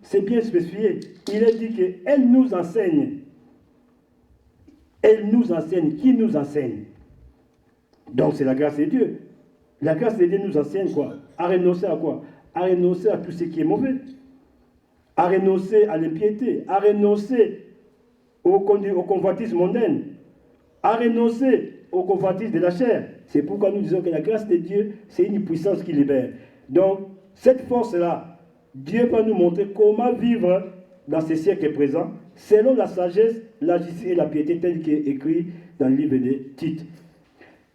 C'est bien spécifié. Il est dit qu'elle nous enseigne. Elle nous enseigne. Qui nous enseigne? Donc c'est la grâce de Dieu. La grâce de Dieu nous enseigne quoi? À renoncer à quoi? À renoncer à tout ce qui est mauvais. À renoncer à l'impiété. À renoncer au convoitisme mondain. À renoncer au convoitisme de la chair. C'est pourquoi nous disons que la grâce de Dieu, c'est une puissance qui libère. Donc, cette force-là, Dieu va nous montrer comment vivre dans ce siècle présent, selon la sagesse, la justice et la piété, tel qu'est écrit dans le livre de Tite.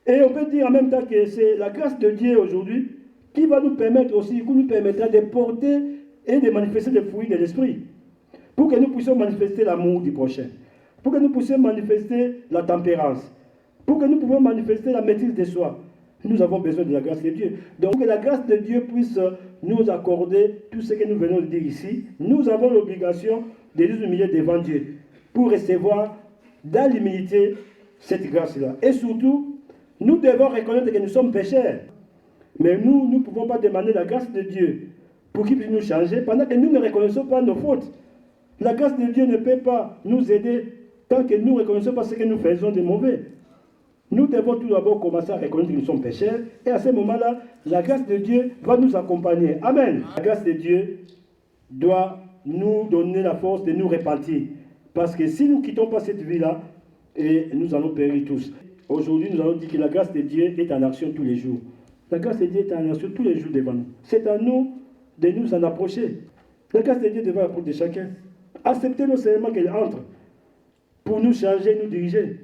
Et on peut dire en même temps que c'est la grâce de Dieu aujourd'hui qui va nous permettre aussi, qui nous permettra de porter et de manifester les fruits de l'esprit. Pour que nous puissions manifester l'amour du prochain. Pour que nous puissions manifester la tempérance. Pour que nous puissions manifester la maîtrise de soi. Nous avons besoin de la grâce de Dieu. Donc que la grâce de Dieu puisse nous accorder tout ce que nous venons de dire ici. Nous avons l'obligation de nous humilier devant Dieu pour recevoir dans l'humilité cette grâce-là. Et surtout, nous devons reconnaître que nous sommes pécheurs. Mais nous ne pouvons pas demander la grâce de Dieu pour qu'il puisse nous changer pendant que nous ne reconnaissons pas nos fautes. La grâce de Dieu ne peut pas nous aider tant que nous ne reconnaissons pas ce que nous faisons de mauvais. Nous devons tout d'abord commencer à reconnaître que nous sommes pécheurs. Et à ce moment-là, la grâce de Dieu va nous accompagner. Amen. La grâce de Dieu doit nous donner la force de nous repentir. Parce que si nous ne quittons pas cette vie-là, nous allons périr tous. Aujourd'hui, nous allons dire que la grâce de Dieu est en action tous les jours. La grâce de Dieu est en action tous les jours devant nous. C'est à nous de nous en approcher. La grâce de Dieu devant la porte de chacun. Acceptez-nous seulement qu'elle entre pour nous changer, nous diriger.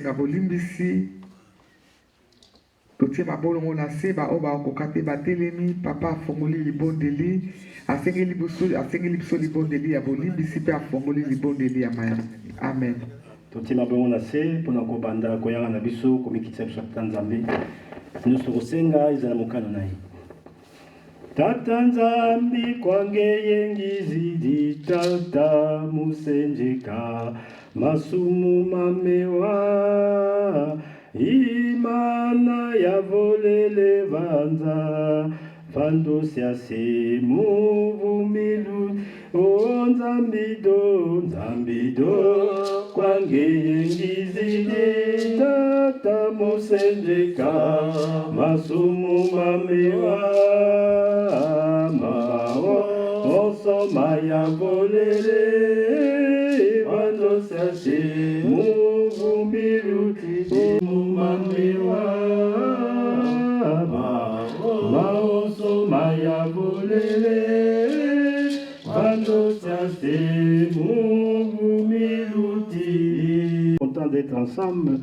kosenga bolimbisi totie mabolongo na se baoyo bakoka te batelemi papa afongoli libondeli asengeli biso libondeli ya bolimbisi mpe afongoli libondeli ya mayele. Amen. totie mabolongo na se mpona kobanda koyanga na biso komikitisa biso ata nzambe nyonso tokosenga ezala mokano na ye. Tata nzambi kwange yengizidi tata musenjeka masumu mamewa imana ya volele vanza vandosia se muvumilu o nzambido kwange yengizidi tata musenjeka masumu mamewa Maya volele vandosia se muvumilu mamiwa maoso maya volele vandosia se muvumilu. Content d'être ensemble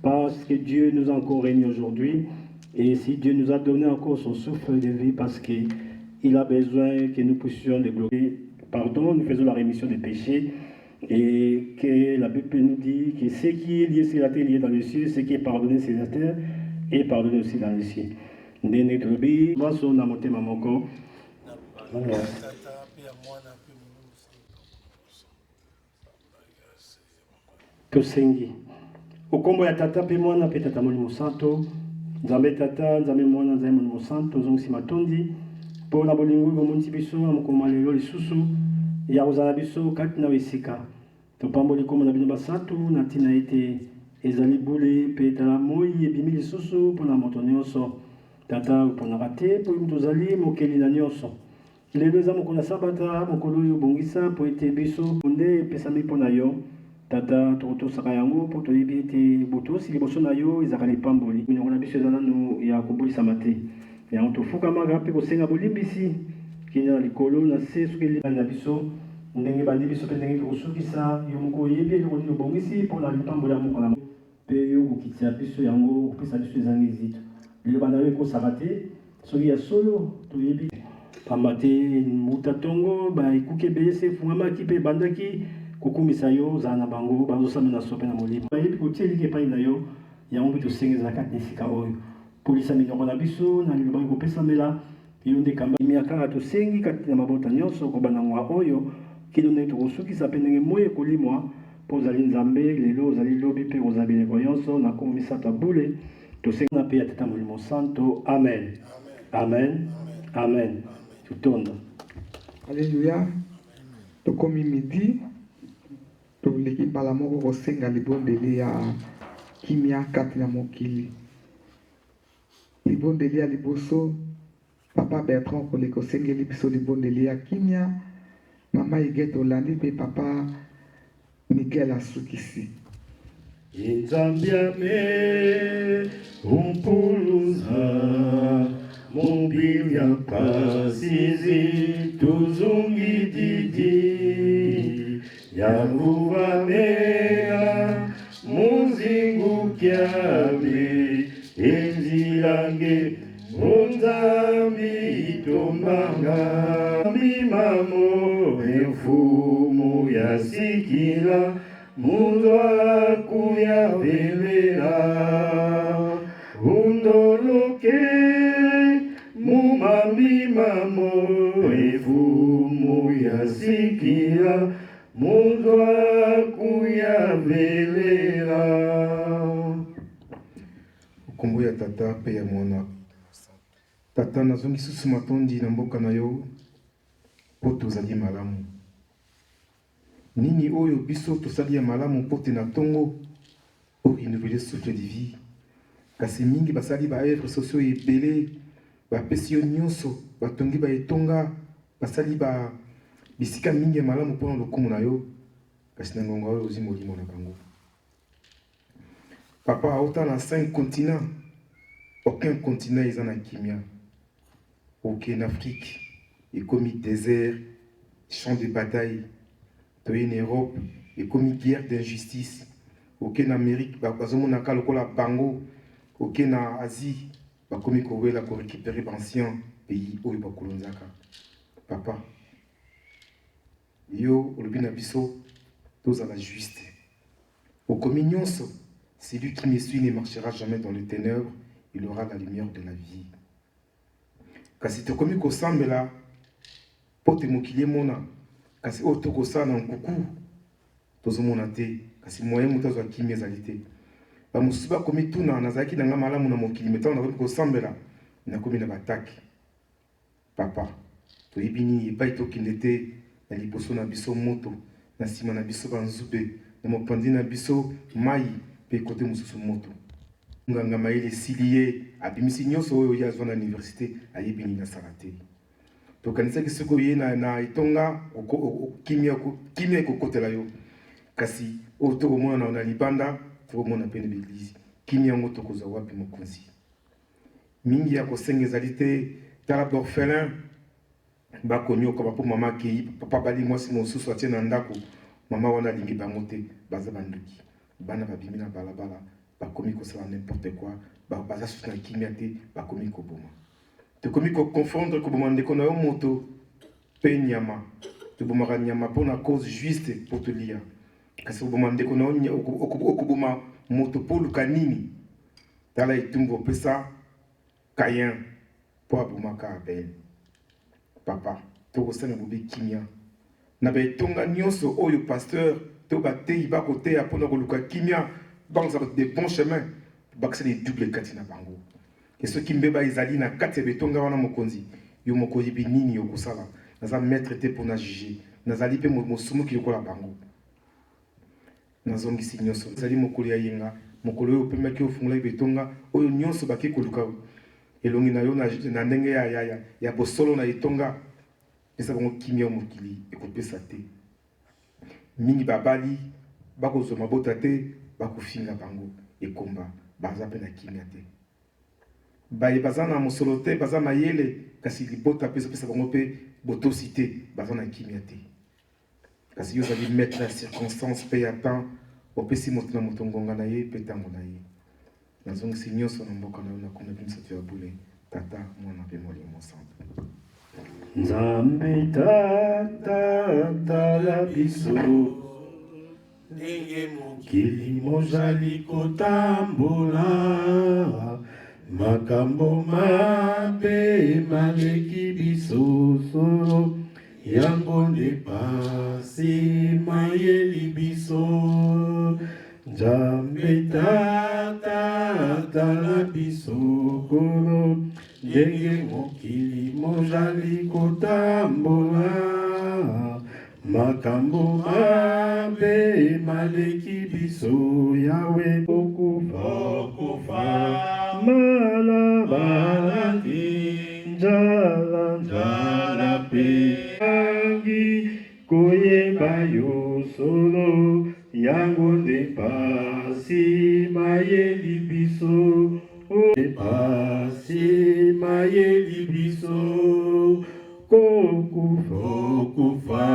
parce que Dieu nous a encore réunis aujourd'hui et si Dieu nous a donné encore son souffle de vie parce que il a besoin que nous puissions le glorifier. Pardon, nous faisons la rémission des péchés et que la Bible nous dit que ce qui est lié sur la terre est lié dans les cieux, ce qui est pardonné sur la terre est pardonné aussi dans les cieux. Tosengi okombo ya tata pe mwana pe tata molimo santo nzambe tata nzambe mwana nzambe molimo santo zongisi matondi mpona bolingo bomonisi biso na mokolo lelo lisusu ya kozala biso kati na esika topamboli kombo na bino basantu na ntina ete ezali bule mpe tala moi ebimi lisusu mpona moto nyonso tata oponaka te mpo tozali mokeli na nyonso lelo eza mokolo ya sabata mokolo oyo obongisa mpo ete biso nde epesami mpona yo tata tokotosaka yango mpo toyebi ete botosi liboso na yo ezalaka lipamboli minoko na biso eza nanu ya kobulisama te yango tofukamaka mpe kosenga bolimbisi kina na likolo na se soki elibali na biso ndenge bandi biso mpe ndenge tokosukisa yo moko oyebi eloko nini obongisi mpona lipamboli ya moko na mpe yo kokitisa biso yango kopesa biso ezangi ezito lelo banda yo ekosaka te soki ya solo toyebi pamba te muta tongo baekuki ebele se efungwamaki mpe ebandaki kokumisa yo ozala na bango bazosambela so mpe na molimo bayebi kotia eliki epai na yo yango mpe tosengezala kati na esika oyo polisa minoko na biso na liloba ekopesamela yo nde kamba miakaka tosengi kati na mabota nyonso kobanda ngwa oyo kino ndenge tokosukisa mpe ndenge moi ekolimwa mpo ozali nzambe lelo ozali lobi mpe kozala bileko nyonso na nkombo misato ya bule tosengi na mpe ya tata molimo santo. Amen, amen, amen. Tutonda. Alléluia. Tokomi midi toleki mbala moko kosenga libondeli ya kimia kati na mokili. Libondeli ya liboso papa Bertrand koleki kosengeli biso libondeli ya kimia, mama Igete olandi mpe papa Miguel asukisi. Inzambiame umpuluza mobil ya pasizi tuzungi didi ya ruvamea muzingu kiabe enzilange onzambi tombanga mimamo efumu ya sikila mundu akuya velela undoloke mumamimamo efumu ya sikila mundu akuya velela. Kombo ya tata pe ya mwana tata nazongi susu matondi na mboka na yo po tozali malamu nini oyo biso tosali ya malamu po te na tongo renouveler souffle de vie kasi mingi basali ba œuvres sociaux ebele bapesi yo nyonso batongi baetonga basali ba bisika mingi ya malamu mpona lokumu na yo kasi na ngonga oyo ozi molimo na bango. Papa autant na 5 continents, aucun continent est en kimia. Aucun Afrique est comme désert, champ de bataille. En Europe est comme guerre d'injustice. oke na Amérique bazomonaka lokola bango, oke na Asie bakomi kowela korécupérer bancien pays oyo bakolonzaka. Papa, yo olobi na biso tozala juste. Okomi nyonso, celui qui me suit ne marchera jamais dans les ténèbres, il aura la lumière de la vie. Kasi tokomi kosambela pote mokili mona, kasi oyo tokosala na nkuku tozomona te, kasi moyen moto azwa kimi ezali te. Bamosusu bakomi tuna nazalaki nanga malamu na mokili me ntango nakomi kosambela nakomi na bataki. Papa, toyebi nini epai tokende te na liboso na biso moto, na nsima na biso banzube, na mopanzi na biso mai mpe kote mosusu moto. Nganga mayele esili ye abimisi nyonso oyo ye azwa na université ayebi nini asala te. Tokanisaki soki oye na etonga kimia ekokotela yo, kasi oyo tokomona na libanda tokomona mpe na baeglize. Kimia yango tokozwa wapi mokonzi? Mingi ya kosenga ezali te, tala baorphelin bakonyoka bapo mama akei papa bali mwasi mosusu atie na ndako, mama wana alingi bango te, baza banduki. Bana babimi na balabala bakomi kosala n'importe quoi, baza susu na kimia te, bakomi koboma. Tokomi confondre koboma ndeko na yo moto mpe nyama. Tobomaka nyama mpona cause juste po tolia, kasi koboma ndeko na yo okoboma moto mpo luka nini? Tala etumbu opesa Caïn mpo abomaka Abel. Papa, tokosenga bobe kimia na baetonga nyonso oyo pasteur to bateyi bakoteya mpona koluka kimia bazala de bon chemin, bakisa de double kati na bango. Et soki mbeba ezali na kati ya betonga wana mokonzi, yo moko yebi nini okosala. Naza maître te mpona juger, nazali mpe mosomoki lokola bango. Nazongisi nyonso ezali mokolo ya yenga, mokolo oyo opemaki ofungolaki betonga oyo nyonso bake koluka elongi na yo na ndenge ya bosolo na etonga, pesa bango kimia mokili ekopesa te. Mingi babali bakozwa mabota te, bakofinga bango ekomba, baza mpe na kimia te. Baye baza na mosolo te, baza mayele, kasi libota pesa bango mpe botosi te, baza na kimia te. Kasi yo ozali maître ya circonstance mpe ya temps, opesi moto na moto ngonga na ye mpe ntango na ye. Nazongisi nyonso na mboka na yo na komba misato ya bule, Tata, Mwana mpe Molimo Santo. Nzambe Tata tala biso, ndenge mokili mozali kotambola, makambo mabe maleki biso solo, yango nde pasi mayeli biso. Nzambe Tata tala biso kolo, ndenge mokili mozali kotambola, makambo mabe maleki biso. Yawe okufa malaba njala pe angi koyeba yo solo, yango nde pasi mayeli biso. Pasi mayeli biso, kokufa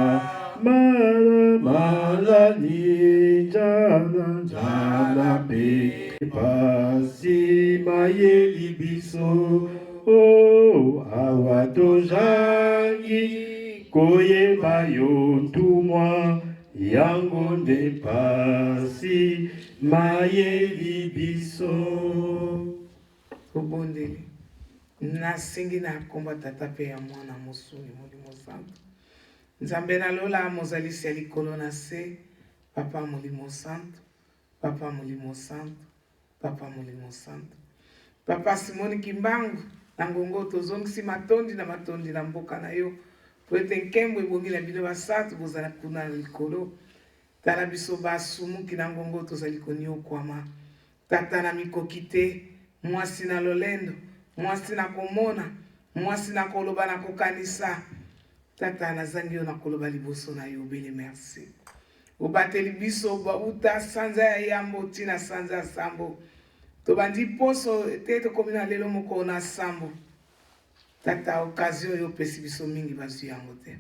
malani njala pe. Pasi mayeli biso, awa tozangi koyeba yo ntumwa, yango nde pasi mayeli biso. Obondeli nasengi na komba tata pe ya mwana mosuni Molimo Santo. Nzambe nalola mozalisi ya likolo na se, papa Molimo Santo, papa Molimo Santo, papa Molimo Santo. Papa Simoni Kimbangu na ngongo tozongisi matondi na mboka na yo, po ete nkembo ebongi na bino basatu bozala kuna na likolo. Tala biso basumuki na ngongo tozali koniokwama. Tata na mikoki te, mwasi na lolendo, mwasi na komona, mwasi na koloba na kokanisa. Tata nazangi yo na koloba liboso na yo bele merci. Obateli biso bauta sanza ya yambo tina sanza ya sambo. Tobandi poso te tokomi na lelo moko na sambo. Tata occasion yo pesi biso mingi bazu yango te.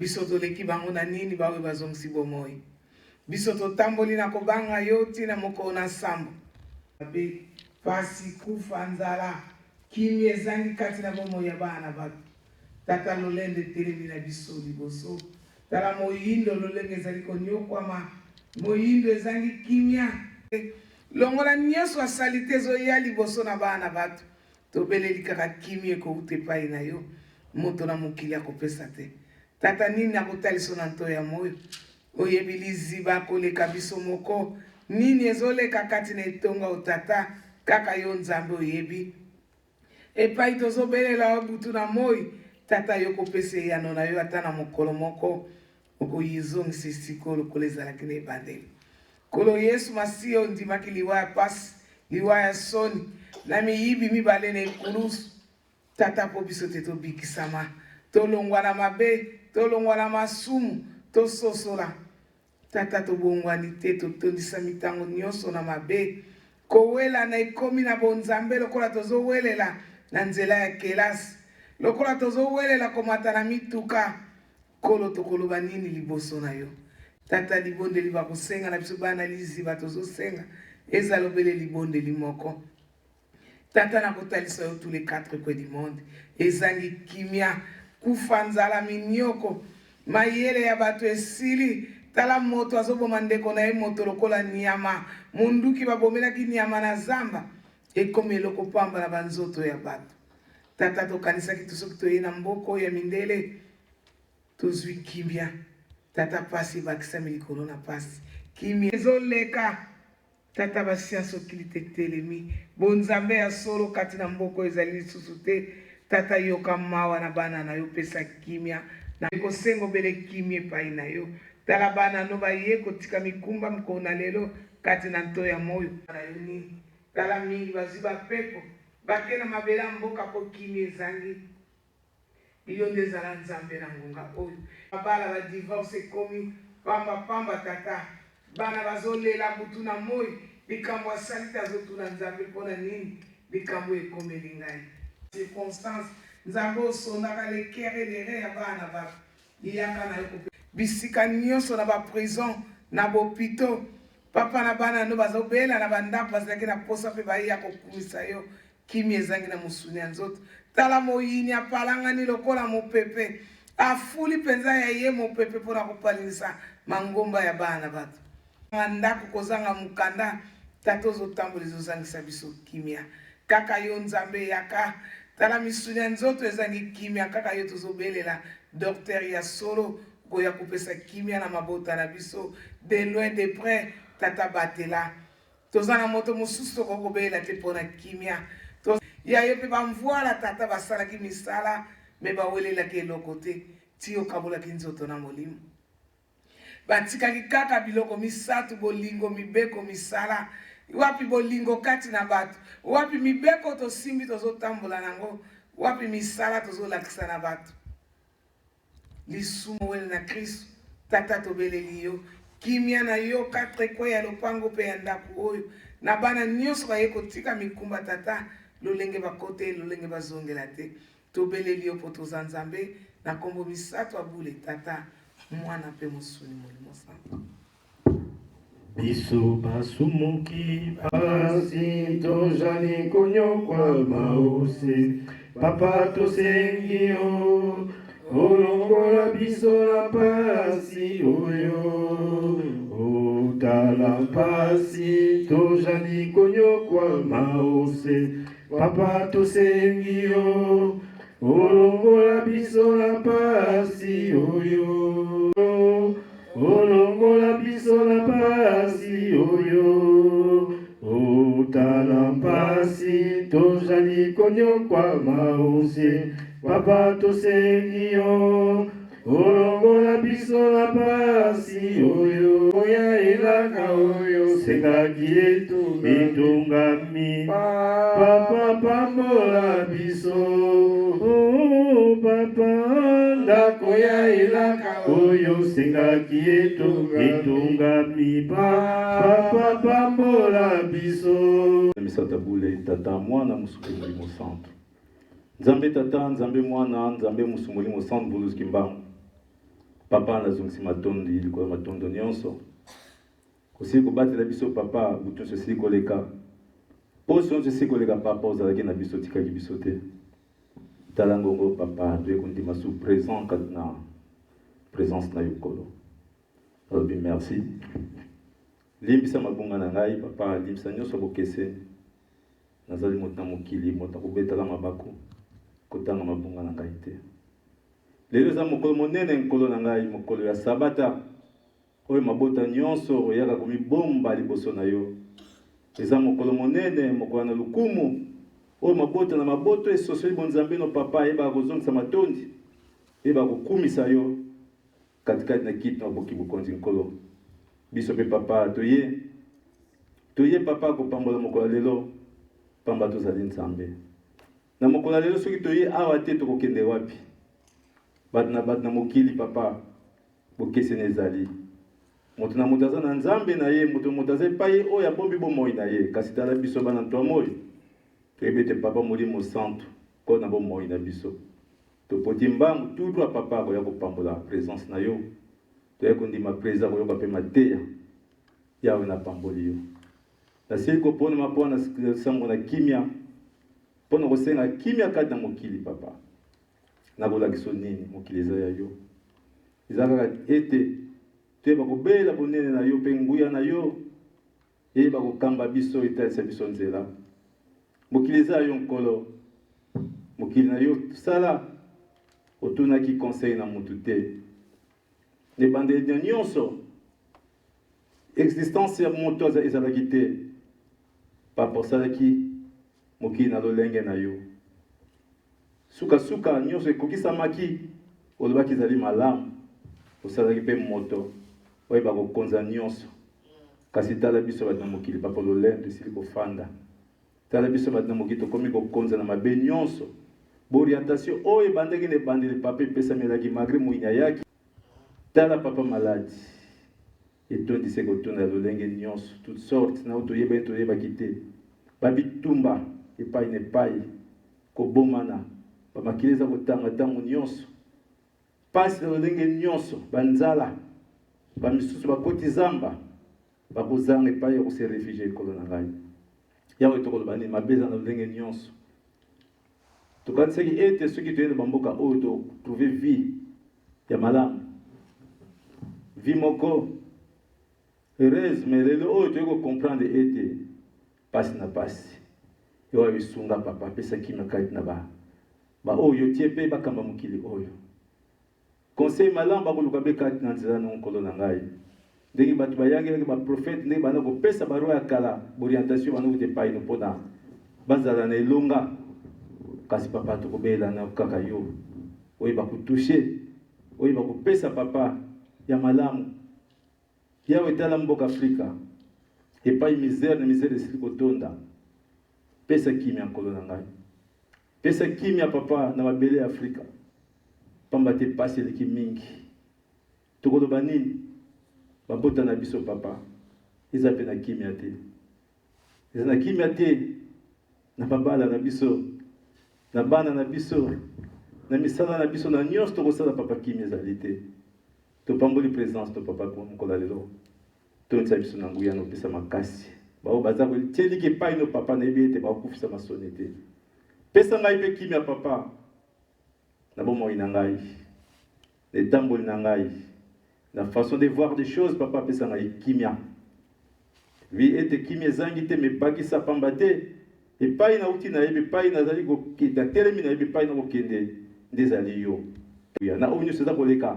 Biso toleki bango na nini bawe bazongisi bomoi. biso totamboli na kobanga yo tina moko na sambo be pasi kufa nzala kimia ezangi kati na bomoi ya bana bato tata lolende telemi na biso liboso tala moyindo lolenge ezali konyokwama moyindo ezangi kimia longola nyonso asali te ezoya liboso na bana bato tobeleli kaka kimia ekouta epai na yo moto na mokili akopesa te tata nini akotaliso na nto ya moyo oyebi liziba akoleka biso moko nini ezoleka kati na etonga otata kaka yo nzambe oyebi epai tozobelela yo butu na moi tata yo kopesa eyano na yo ata na mokolo moko okoyizongisa esika lokola ezalaki na ebandeli kolo yesu masihi ondimaki liwa ya pasi liwa ya soni na miyibi mibale na ekulusu tata mpo biso te tobikisama tolongwa na mabe tolongwa na masumu tososola tata tobongwani te totondisa mitango nyonso na mabe kowela na ekomi na bonzambe lokola tozowelela na nzela ya kelasi lokola tozowelela komata na mituka kolo tokoloba nini liboso na yo tata libondeli bakosenga na biso bana liziba tozosenga ezalobele libondeli moko tata na kotalisa yo tous les 4 coins du monde ezangi kimia kufa nzala minioko mayele ya bato esili tala moto azoboma ndeko na ye moto lokola nyama munduki babomelaki nyama na zamba ekomi eloko pamba na banzoto ya bato tata tokanisaki to soki toye na mboko ya mindele tozwi kimia tata pasi bakisami likolo na pasi kimia ezoleka tata basiansi okili te telemi bonzambe ya solo kati na mboko ezali lisusu te tata yoka mawa na bana na yo pesa kimia na kosenga obele kimia epai na yo tala bana no baye kotika mikumba mokona lelo kati na nto ya moyo na yo nini tala mingi bazwi bapepo bake na mabele ya mboka po kimia ezangi iyo nde ezala nzambe na ngonga oyo babala badivorce ekomi pamba tata bana bazolela butu na moi likambo asali te azotuna nzambe mpona nini likambo ekomeli ngai circonstance nzambe osondaka lekere lere ya bana bato liyaka na yo bisika nyonso na baprison na bopito papa na bana no bazobela na bandako bazalaki na posa mpe baye ya kokumisa yo kimi ezangi na mosuni ya nzoto tala moyini apalangani lokola mopepe afuli mpenza ya ye mopepe mpona kopalingisa mangomba ya bana bato ndako kozanga mokanda tata ozotambola ezozangisa biso kimia kaka yo nzambe yaka tala misuni ya nzoto ezangi kimia kaka yo tozobelela docteur ya solo koya kopesa kimia na mabota na biso de loin de près tata batela toza na moto mosusu tokokobelela te mpona kimia ya yo mpe bamvoila tata basalaki misala me bawelelaki eloko te ti okabolaki nzoto na molimo batikaki kaka biloko misato bolingo mibeko misala wapi bolingo kati na bato wapi mibeko tosimbi tozotambola nango wapi misala tozolakisa na bato lisumu wele na kristo tata tobeleli yo kimia na yo 4 coins ya lopango mpe ya ndako oyo na bana nyonso baye kotika mikumba tata lolenge bakote lolenge bazongela te tobeleli yo mpo toza nzambe na nkombo misato abule tata mwana mpe mosuni molimo santo biso basumuki pasi tozali konyokwa mausi papa tosengi yo olongola biso na pasi oyo otala pasi tozali konyokwa mausi papa tosengi yo olongola biso na pasi oyo olongola biso na pasi oyo otala pasi tozali konyokwa mausi papa tosengi yo olongola biso na pasi oyo oya elaka oyo sengaki etungami papa pambola biso papa ndako ya elaka oyo sengaki etungami papa pambola biso misata bule tata mwana musuku molimo santo nzambe tata nzambe mwana nzambe musuku molimo santo buluski mbangu papa nazongisi matondi likolo matondo nyonso Aussi kobatela biso papa butu ceci koleka. Poso ceci koleka papa ozalaki na biso tikaki biso te. Talangongo papa tu ekondima sous présent na présence na yokolo. Robi merci. Limbisa mabunga na ngai papa limbisa nyoso bokese. Nazali motna mokili mota kobetala mabako kotanga mabunga na ngai te. Lelo za mokolo monene nkolo na ngai mokolo ya sabata. Oyo mabota nyonso oyaka komibomba liboso na yo. Eza mokolo monene mokolo na lukumu. Oyo mabota na maboto esosoli bonzambe no papa yeba kozongisa matondi. Yeba kokumisa yo katikati na kiti na boki bokonzi nkolo. Biso pe papa toye papa kopambola mokolo lelo pamba tozali nzambe. Na mokolo lelo soki toye awa te tokokende wapi? Bat na mokili papa bokese nezali. Moto na moto aza na nzambe na ye, moto aza epai oyo abombi bomoi na ye, kasi tala biso bana ntwa moi. Toyebete papa molimo santo, ko na bomoi na biso. Topoti mbangu tutu a papa koya kopambola présence na yo. Toya kondima présence koyoka pe mateya. Yawe na pamboli yo. Nasili kopona mapona sango na kimia. Pona kosenga kimia kati na mokili papa. Na kolakisa nini mokili eza ya yo. Izaka ete teba kobela bonene na yo pe nguya na yo. Yeba kokamba biso italisa biso nzela. Mokili eza yo nkolo. Mokili na yo sala otunaki conseil na mutu te. Ne bande nyonso existence ya moto ezalaki te. Papa osalaki mokili na lolenge na yo. Suka nyonso ekokisamaki olobaki ezali malamu. Osalaki pe moto oyeba kokonza nyonso. Kasi tala biso bato na mokili papa lolenge esili kofanda. Tala biso bato na mokili tokomi kokonza na mabe nyonso. Orientation oyo bandaki ne bandeli papa pesa melaki malgré moinya yaki. Tala papa malade. Et toi dis que tu n'as lolenge nyonso toutes sortes na to yeba kite. Babi tumba epai ne pai ko bomana. Bamakileza kotanga tango nyonso. Pasi na lolenge nyonso banzala. Bamisusu bakoti zamba. Bakozanga epai ko se réfugier kolona ngai. Yawe to kolobani mabeza na lolenge nyonso. Tokanisaki ete soki toyende bamboka oyo to trouver vie ya malamu. Vie moko heureuse mais lelo oyo toyeko comprendre ete pasi na pasi. Yo bisunga papa pesa kimia kati na ba oyo tie pe bakamba mokili oyo. Conseil malamu bakoluka be kati na nzela na nkolo na ngai. Ndenge bato bayangi ba prophète ndenge bana ko pesa baro ya kala orientation bana ko te pai no pona bazala na elonga. Kasi papa tokobela na kaka yo. Oyeba kutoucher. Oyeba kopesa papa ya malamu. Yawe tala mboka Afrika. Epai misère na misère esili kotonda. Pesa kimia nkolo na ngai. Pesa kimia papa na mabele Afrika. Pamba te pasi eleki mingi. Tokoloba nini? Babota na biso papa. Eza pe na kimia te. Eza na kimia te. Na babala na biso. Na bana na biso, na misala na biso na nyonso tokosala papa kimi ezali te. Topamboli présence to papa ko mkola lelo. Tonisa biso na nguya no pesa makasi. Bao baza ko tieliki epai no papa na yebi ete bakufisa masoni te. Pesa ngai pe kimi ya papa. Na bomoi na ngai. Na tamboli na ngai. Na façon de voir des choses papa pesa ngai kimia. Vi ete kimi ezangi te me bakisa pamba te. Epai na uti na yebe epai na zali kokita telemi na yebe epai na kokende ndezali yo. Na onyo seza koleka.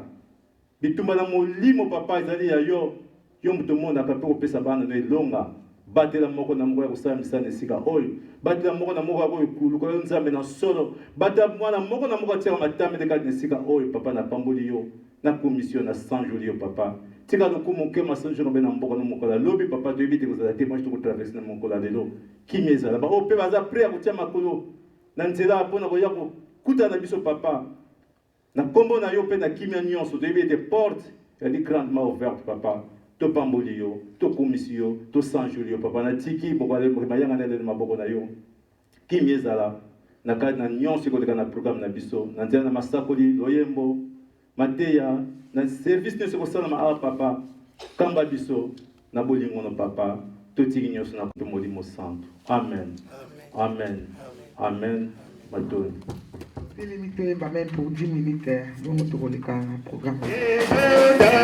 Bitumba na molimo papa ezali ya yo. Yo muto mona kape kopesa bana no elonga. Batela moko na moko ya kosala misana esika oyo. Batela moko na moko ya kokuluka yo nzambe na solo. Batela mwana moko na moko atia matame de kati esika oyo papa na pamboli yo. Na commission na 100 jours yo papa. Tika lokumu kema 100 jours na mboka na moko la lobi papa to ebite kozala te moi je te traverser na moko la lelo. Kimeza ba o pe baza prêt à kotia makolo na nzela pona koya ko kuta na biso papa na kombo na yo pe na kimia nyonso to ebite porte elle est grandement ouverte papa to pamboli yo to commission to 100 jours yo papa na tiki boko ale mayanga na le maboko na yo kimeza la na kati na nyonso ko na programme na biso na nzela na masakoli loyembo mateya na service nyonso ko sala ma papa kamba biso na bolingo no papa totiki nyonso na mpe molimo santo. Amen. Amen. Amen. Matoni. Limité, même pour 10 minutes, nous nous trouvons le programme. Ya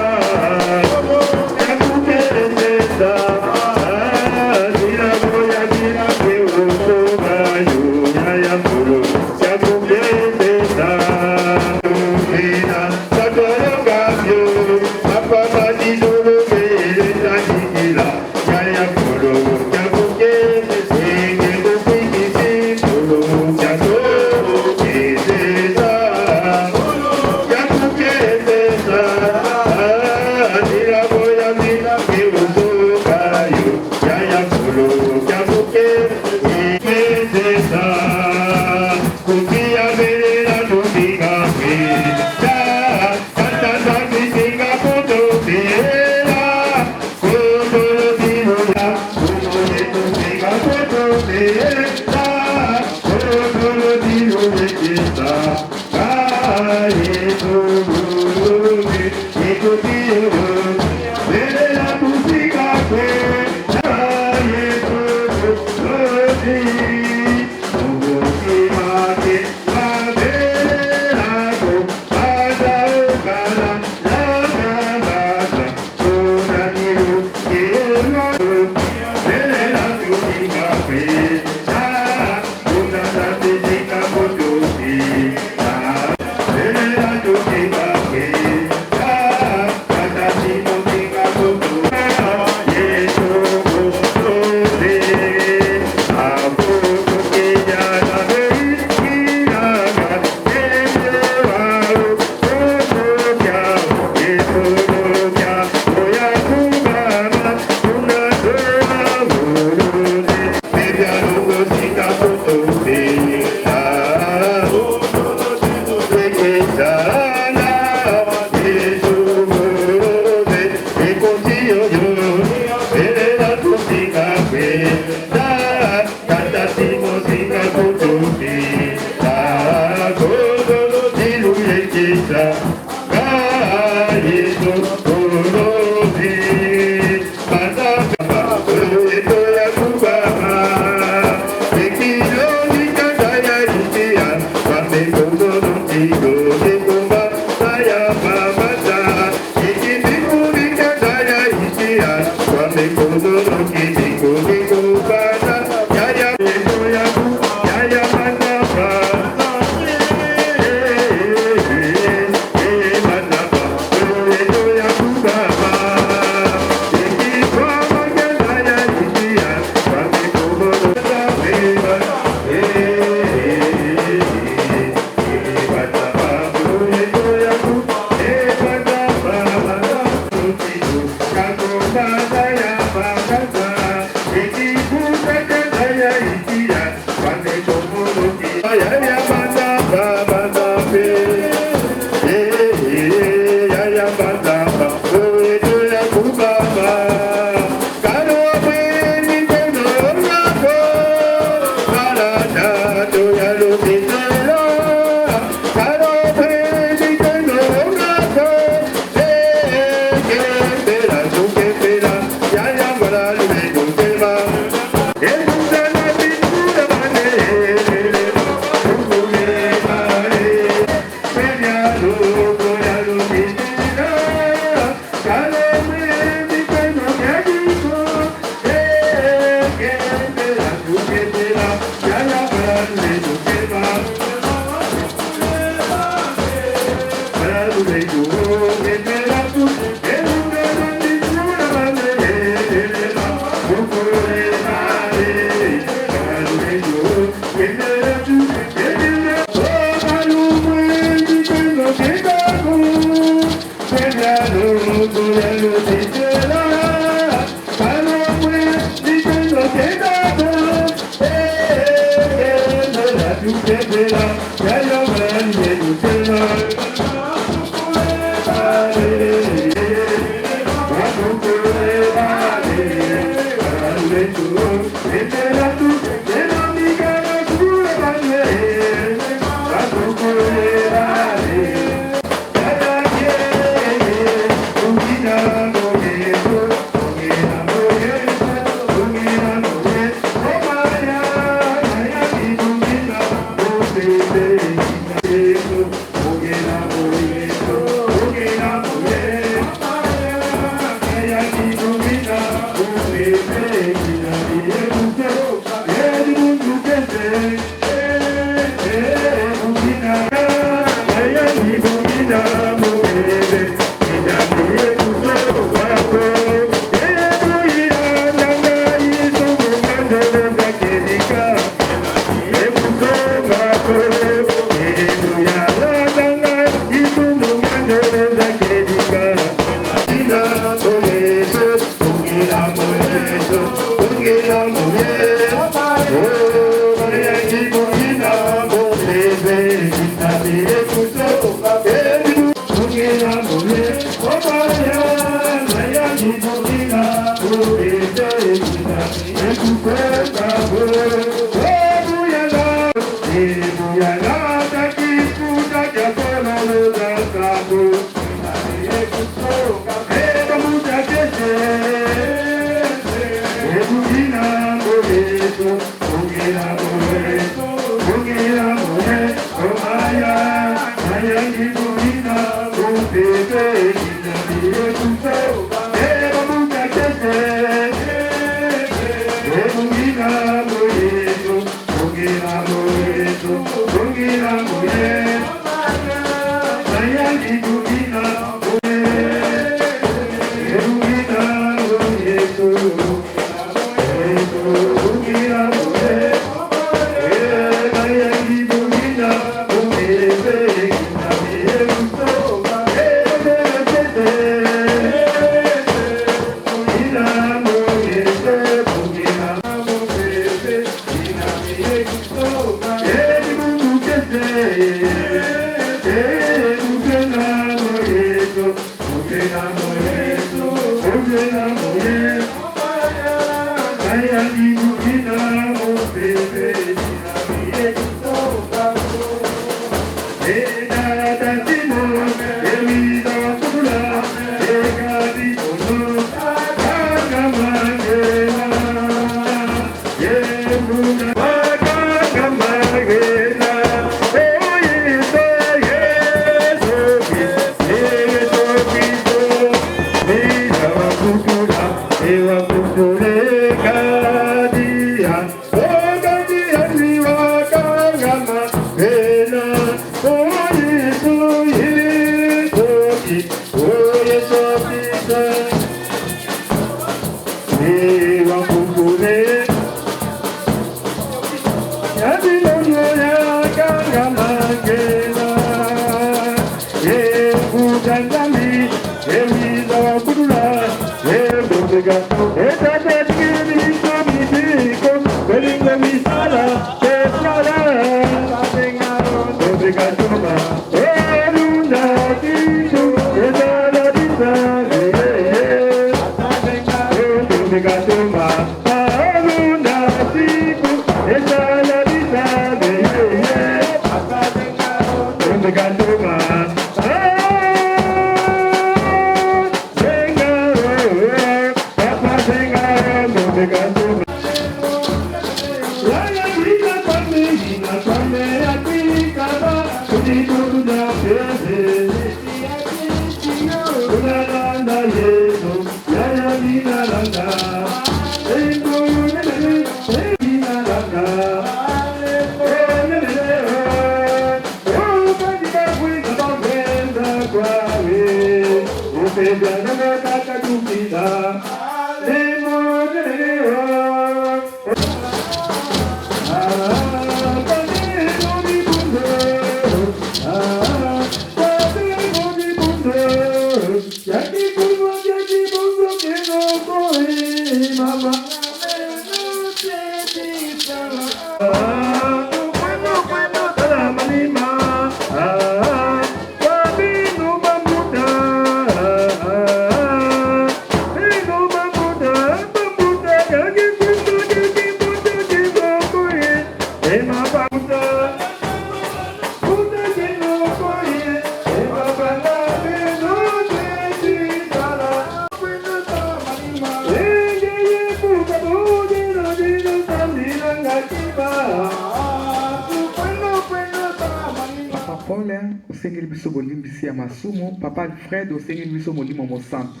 Papa Alfred osengeli biso molimo mosantu.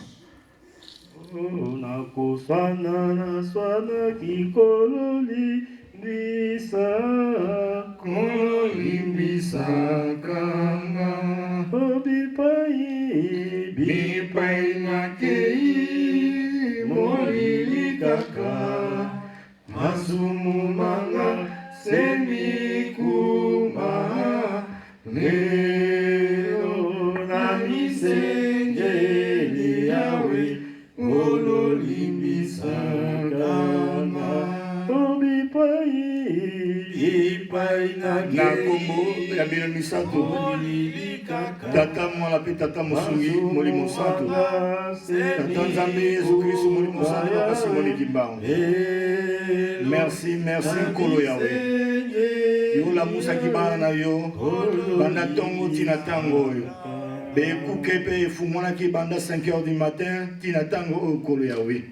Nakosana naswana kikolo limbisa kolo limbisa kanga bipai nakei molili kaka masumu manga semikuma lelo na misengeli yawe kolo limbisa kanga bipai nakei ya bino misato tata mwana pe tata mosungi molimo santo tata nzambe yesu kristo molimo santo bapasi moniki mbango merci nkolo yawe yo olamusaki bana na yo banda ntongo ntina ntango oyo bekuke mpe efumonaki banda 5 heures du matin ntina ntango oyo nkolo yawe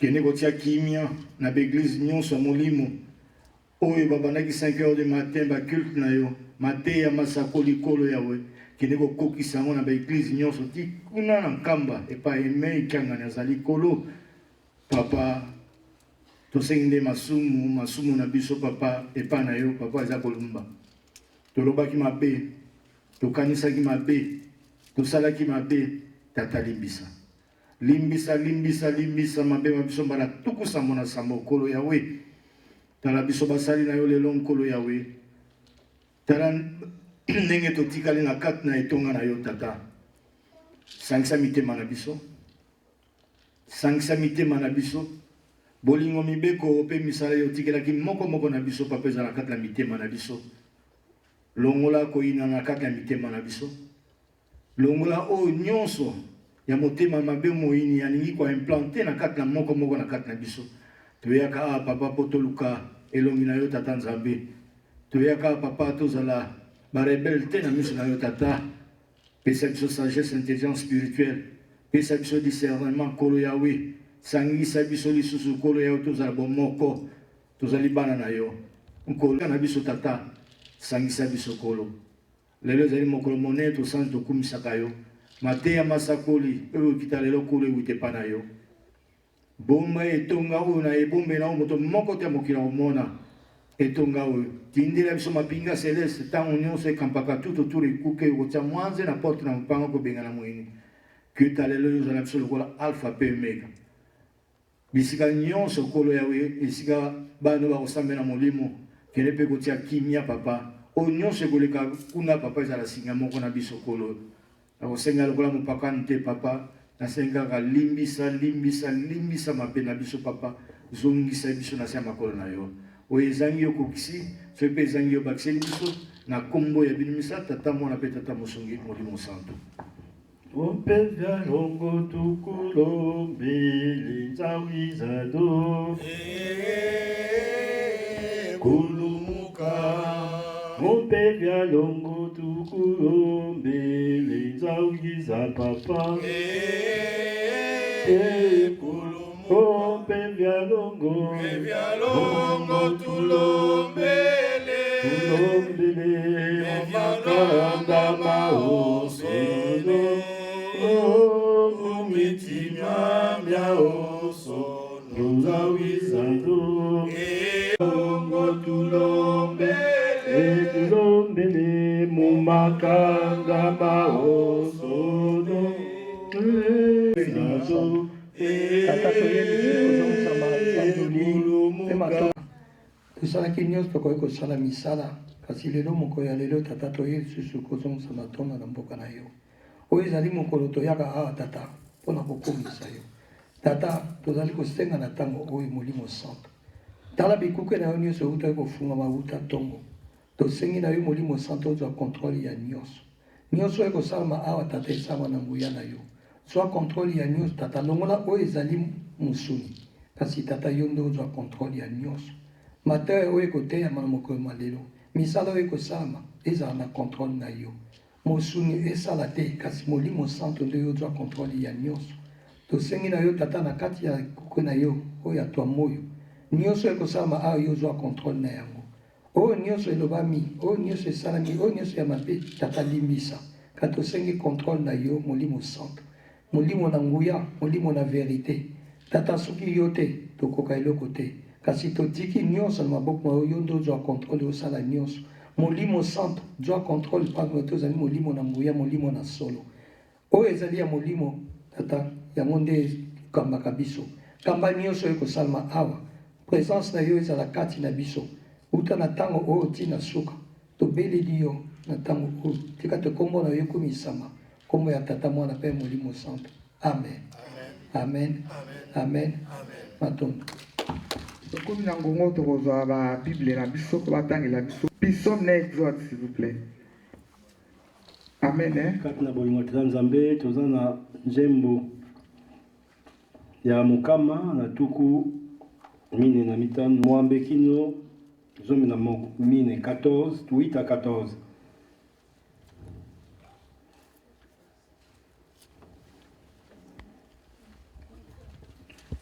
kende kotia kimia na baeglize nyonso ya molimo oyo babandaki 5 heures du matin baculte na yo mateya masakoli nkolo yawe kende kokokisa yango na baeglize nyonso ti kuna na nkamba epai eme ekangani azali kolo papa tosengi nde masumu na biso papa epai na yo papa eza kolumba tolobaki mabe tokanisaki mabe tosalaki mabe tata limbisa mabe ma biso mbala tukusambo na sambo nkolo yawe tala biso basali na yo lelo nkolo yawe tala ndenge totikali na kati na etonga na yo tata sangisa mitema na biso bolingo mibeko mpe misala yo otikelaki moko na biso papa eza na kati na mitema na biso longola koyina na kati na mitema na biso longola oyo nyonso ya motema mabe moyini alingi koimplante na kati na moko na kati na biso toyaka papa po toluka elongi na yo tata nzambe toyaka papa tozala barebele te na miso na yo tata pesa biso sagesse intelligence spirituelle pesa biso discernement nkolo yawe sangisa biso lisusu nkolo yawe tozala bomoko tozali bana na yo nkolo na biso tata sangisa biso nkolo lelo ezali mokolo monene tosanzi tokumisaka yo mateya masakoli oyo okita lelo nkolo ewute epa na yo bomba etonga oyo na ebombe na oyo moto moko te mokili komona etonga oyo tindela biso mapinga celeste ntango nyonso ekampaka tuto turi ekuke kotia mwanze na porte na mopanga kobengana moyini kuta lelo yozala biso lokola alpha pe omega bisika nyonso kolo yawe esika bano bakosambela molimo kende mpe kotia kimia papa oyo nyonso ekoleka kuna papa ezala singa moko na biso kolo nakosenga lokola mopakani te papa nasengaka limbisa mabe na biso papa zongisa biso na se ya makolo na yo oyo ezangi yo kokisi soki mpe ezangi yo bakiseli biso na nkombo ya bino misala tata mwana mpe tata mosungi molimo santo Opevya longo tukulombele nzawizado kulumuka Opevya longo tukulombele nzawiza papa kulumuka Opevya longo tulombele makanda maosono mitima miaoso nzawizado longo tulombele mumakanda maosono tosalaki nyonso tokoki kosala misala kasi lelo mokolo ya lelo tata toye lisusu kozongisa matondo na mboka na yo oyo ezali mokolo toyaka awa tata mpona kokomisa yo tata tozali kosenga na ntango oyo molimo santo tala bikuke na yo nyonso eutaki kofungama uta ntongo tosengi na yo molimo santo ozwa kontrole ya nyonso oyo ekosalama awa tata esalama na nguya na yo zwa kontrole ya nyonso tata longola oyo ezali mosuni kasi tata yo nde ozwa kontrole ya nyonso mateya oyo ekoteyama na mokolo malelo misala oyo ekosalama ezala na kontrole na yo mosuni esala te kasi molimo santo nde yo ozwa kontrole ya nyonso tosengi na yo tata na kati ya kuke na yo oyo atwa moyo nyonso oyo ekosalama awa yo ozwa kontrole na yango oyo nyonso elobami oyo nyonso esalami oyo nyonso ya mabe tata limbisa kati tosengi kontrole na yo molimo santo molimo na nguya molimo na verite tata soki yo te tokoka eloko te kasi totiki nyonso na maboko na yo nde ozwa kontrole osala nyonso molimo santo zwa kontrole mpanga tozali molimo na nguya molimo na solo oyo ezali ya molimo tata yango nde ekambaka biso kamba nyonso oyo ekosalama awa présence na yo ezala kati na biso uta na ntango oyo ntina suka tobeleli yo na ntango oyo tika tokombo na yo ekomisama nkombo ya tata mwana mpe molimo santo amen amen amen matondo tokomi na ngongo tokozwa babible na biso po batangela biso psaume na exode s'il vous plaît amen kati na bolingo toza nzambe toza na nzembo ya mokama na tuku mine na mitano mwambe kino zomi na moko mine 14 8 à 14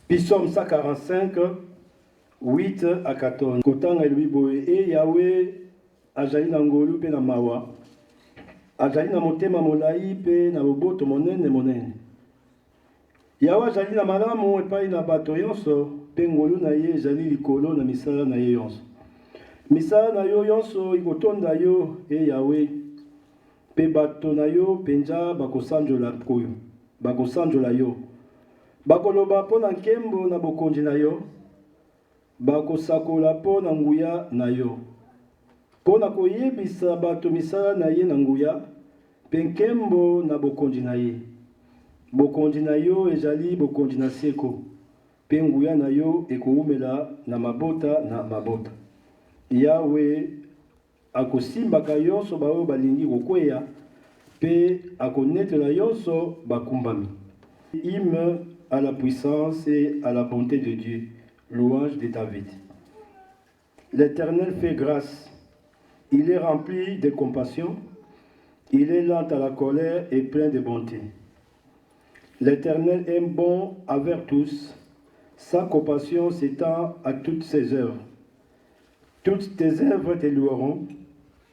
Psaume 145 8 à 14 kotanga elobi boye e yawe azali na ngolu mpe na mawa azali na motema molai mpe na boboto monene yawe azali na malamu epai na bato nyonso mpe ngolu na ye ezali likolo na misala na ye nyonso misala na yo nyonso ikotonda yo e yawe mpe bato na yo mpenza bakosanjola yo bakoloba mpo na nkembo na bokonzi na yo bakosakola mpo na nguya na yo mpo na koyebisa bato misala na ye na nguya mpe nkembo na bokonzi na ye bokonzi na yo ezali bokonzi na seko mpe nguya na yo ekowumela na mabota yawe akosimbaka yonso baoyo balingi kokweya mpe akonetela yonso bakumbami hymne à la puissance et à la bonté de Dieu. Louange de David. L'Éternel fait grâce. Il est rempli de compassion. Il est lent à la colère et plein de bonté. L'Éternel est bon envers tous. Sa compassion s'étend à toutes ses œuvres. Toutes tes œuvres te loueront.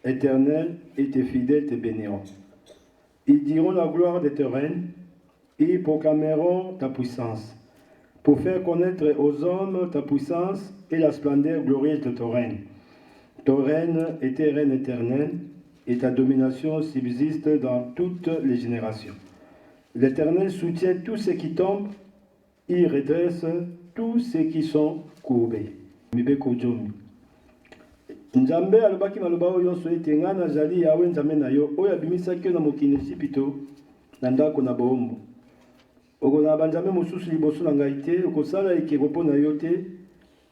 Éternel, et tes fidèles te béniront. Ils diront la gloire de tes règnes. Ils proclameront ta puissance, pour faire connaître aux hommes ta puissance et la splendeur glorieuse de ton règne. Ton règne était règne éternel, et ta domination subsiste dans toutes les générations. L'Éternel soutient tous ceux qui tombent, il redresse tous ceux qui sont courbés. Mibeko Jomi. Nzambe alobaki maloba oyo nyonso ete nga nazali yawe nzambe na yo oyo abimisaki yo na mokili Ejipito na ndako na bombo. Okozala banzambe mosusu liboso na ngai te, okosala ekeko mpo na yo te,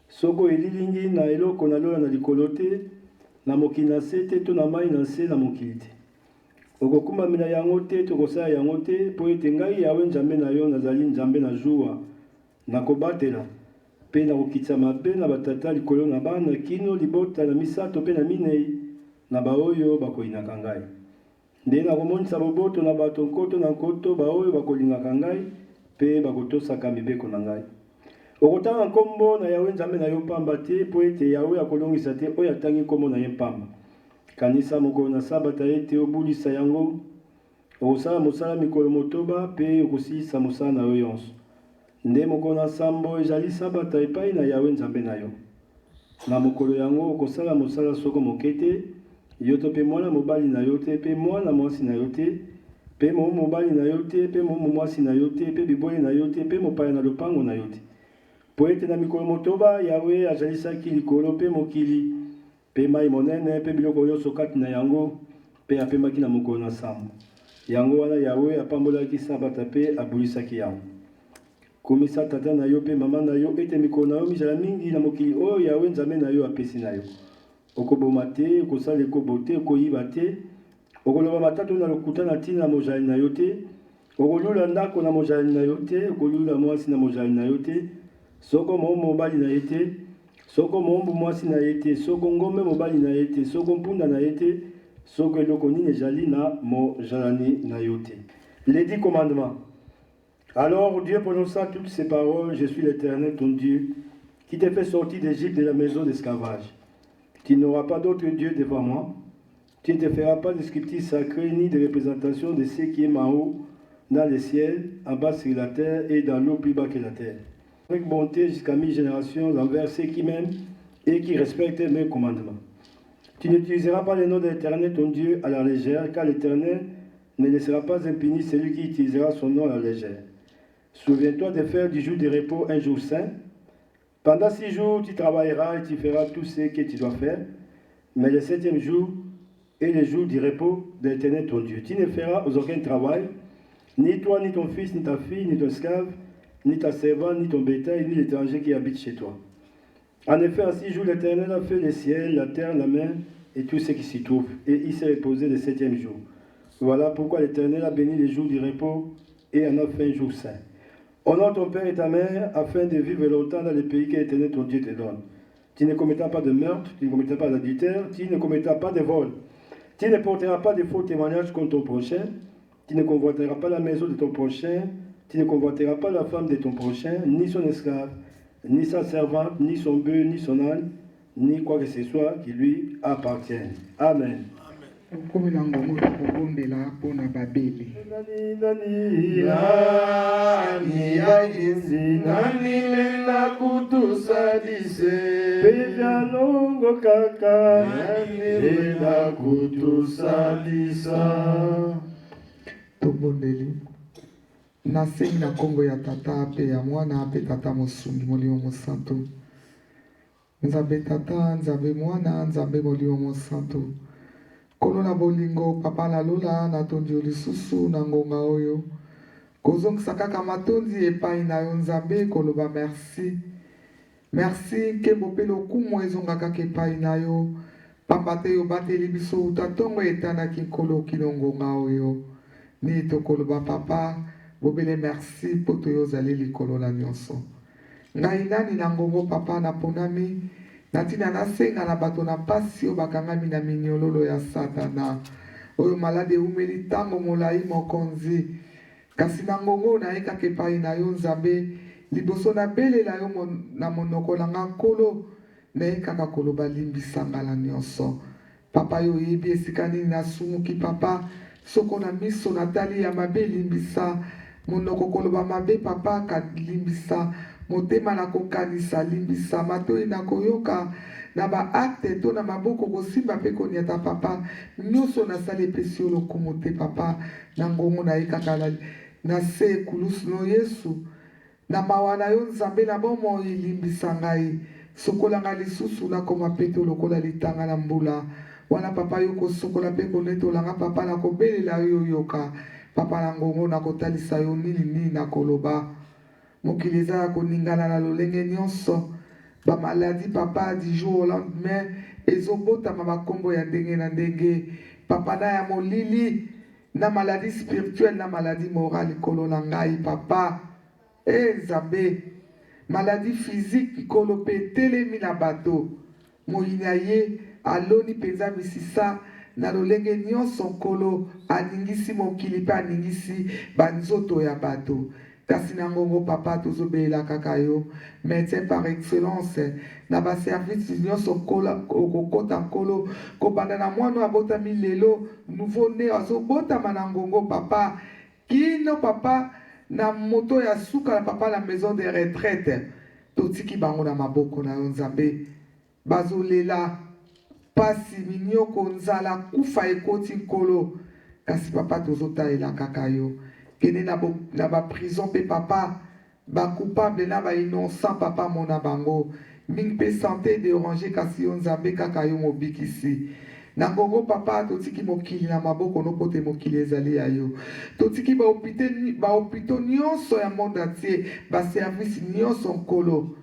soko elilingi na eloko na lola na likolo te, na mokili na se te to na mai na se na mokili te. Okokumbamela yango te, tokosala yango te, mpo ete ngai yawe nzambe na yo nazali nzambe na zuwa, nakobatela mpe nakokitisa mabe na batata likolo na bana kino libota na misato mpe na minei na baoyo bakoyinaka ngai. Nde nakomonisa boboto na bato nkoto na nkoto baoyo bakolingaka ngai mpe bakotosaka mibeko na ngai. Okotanga nkombo na yawe nzambe na yo pamba te, mpo ete yawe akolongisa te oyo atangi nkombo na ye pamba. Kanisa mokolo na sabata ete obulisa yango, okosala mosala mikolo motoba mpe okosilisa mosala na yo nyonso. Nde mokolo na sambo ezali sabata epai na yawe nzambe na yo. Na mokolo yango okosala mosala soko moke te, yo to mpe mwana mobali na yo te, mpe mwana mwasi na yo te, mpe momo mobali na yo te, mpe momo mwasi na yo te, mpe bibwele na yo te, mpe mopaya na lopango na yo te. Po ete na mikolo motoba yawe azalisaki likolo mpe mokili, mpe mai monene mpe biloko nyonso kati na yango, mpe apemaki na mokolo na sambo. Yango wana yawe apambolaki sabata mpe abulisaki yango. Komisa tata na yo mpe mama na yo ete mikolo na yo mizala mingi na mokili oyo yawe nzambe na yo apesi na yo. Okoboma te, okosala ekobo te, okoyiba te, okoloba matatu na lokuta na ntina na mozali na yo te, okolula ndako na mozali na yo te, okolula mwasi na mozali na yo te, soko momo mobali na ye te, soko mombu mwasi na ye te, soko ngombe mobali na ye te, soko mpunda na ye te, soko eloko nini ezali na mojalani na yo te. Les 10 commandements. Alors Dieu prononça toutes ces paroles, je suis l'Éternel ton Dieu, qui t'ai fait sortir d'Égypte de la maison d'esclavage. Tu n'auras pas d'autre Dieu devant moi. Tu ne te feras pas de sculpture sacrée ni de représentation de ce qui est en haut dans le ciel, en bas sur la terre et dans l'eau plus bas que la terre. Avec bonté jusqu'à 1000 générations envers ceux qui m'aiment et qui respectent mes commandements. Tu n'utiliseras pas le nom de l'Éternel ton Dieu à la légère, car l'Éternel ne laissera pas impuni celui qui utilisera son nom à la légère. Souviens-toi de faire du jour de repos un jour saint. Pendant 6 jours, tu travailleras et tu feras tout ce que tu dois faire. Mais le 7e jour est le jour du repos de l'Éternel ton Dieu. Tu ne feras aucun travail, ni toi, ni ton fils, ni ta fille, ni ton esclave, ni ta servante, ni ton bétail, ni l'étranger qui habite chez toi. En effet, en 6 jours, l'Éternel a fait le ciel, la terre, la mer et tout ce qui s'y trouve. Et il s'est reposé le 7e jour. Voilà pourquoi l'Éternel a béni le jour du repos et en a fait un jour saint. Honore ton père et ta mère afin de vivre longtemps dans le pays que l'Éternel ton Dieu te donne. Tu ne commettras pas de meurtre, tu ne commettras pas d'adultère, tu ne commettras pas de vol. Tu ne porteras pas de faux témoignages contre ton prochain. Tu ne convoiteras pas la maison de ton prochain. Tu ne convoiteras pas la femme de ton prochain, ni son esclave, ni sa servante, ni son bœuf, ni son âne, ni quoi que ce soit qui lui appartienne. Amen. okomi na ngongo tokobondela mpona babeli Nani lela kutusadise Pevya nongo kaka Nani lela kutusadisa. tobondeli nasengi na nkombo ya tata mpe ya mwana mpe tata mosungi molimo mosantu. Nzambe tata, nzambe mwana, nzambe molimo mosantu. Kolo na bolingo papa nalola natondi yo lisusu na ngonga oyo kozongisa kaka matondi epai na yo nzambe koloba merci. Merci nkembo mpe lokumu ezonga kaka epai na yo pamba te yo bateli biso uta ntongo etanaki nkolo kino ngonga oyo ni tokoloba papa bobele merci mpo to yo ozali likolo na nyonso. Ngai nani na ngongo papa naponami natina nasenga na bato na pasi oyo bakangami na minyololo ya satana oyo malade eumeli ntango molai mokonzi kasi na ngongo nayekaka epai na yo nzambe liboso nabelela yo na monoko na nga nkolo nayekaka koloba limbisa ngala nyonso papa yo oyebi esika nini nasumuki papa soko na miso natali ya mabe limbisa monoko koloba mabe papa kalimbisa motema na kokanisa limbisa matoi na koyoka na baacte to na maboko kosimba mpe koniata papa nyonso nasali epesi yo lokumu te papa na ngongo na ye kaka na se ekulusu no yesu na mawa na yo nzambe na bomoi limbisa ngai sokolanga lisusu nakoma mpe to lokola litanga na mbula wana papa yo kosokola mpe konetolanga papa na kobelela yo yoka papa na ngongo na kotalisa yo nini na koloba mokili eza ya koningana na lolenge nyonso bamaladi papa du jour au lendemain ezobotama bakombo ya ndenge na ndenge papa na ya molili na maladie spirituelle na maladie morale likolo na ngai papa nzambe maladie physique likolo mpe etelemi na bato moyini ya ye aloni mpenza misisa na lolenge nyonso nkolo aningisi mokili mpe aningisi banzoto ya bato kasi na ngongo papa tozobelela kaka yo médecin par excellence na baservice nyonso okokota nkolo kobanda na mwana abotami lelo nouveau né azobotama na ngongo papa kino papa na moto ya suka na papa na maison de retraite totiki bango na maboko na yo nzambe bazolela pasi minyoko nzala kufa ekoti nkolo kasi papa tozotalela kaka yo kene na baprison mpe papa bacoupable na bainnocent papa mona bango mingi mpe sante dérange kasi yo nzambe kaka yo mobikisi na ngongo papa totiki mokili na maboko no mpo te mokili ezali ya yo totiki bahopito nyonso ya monde entier baservice nyonso nkolo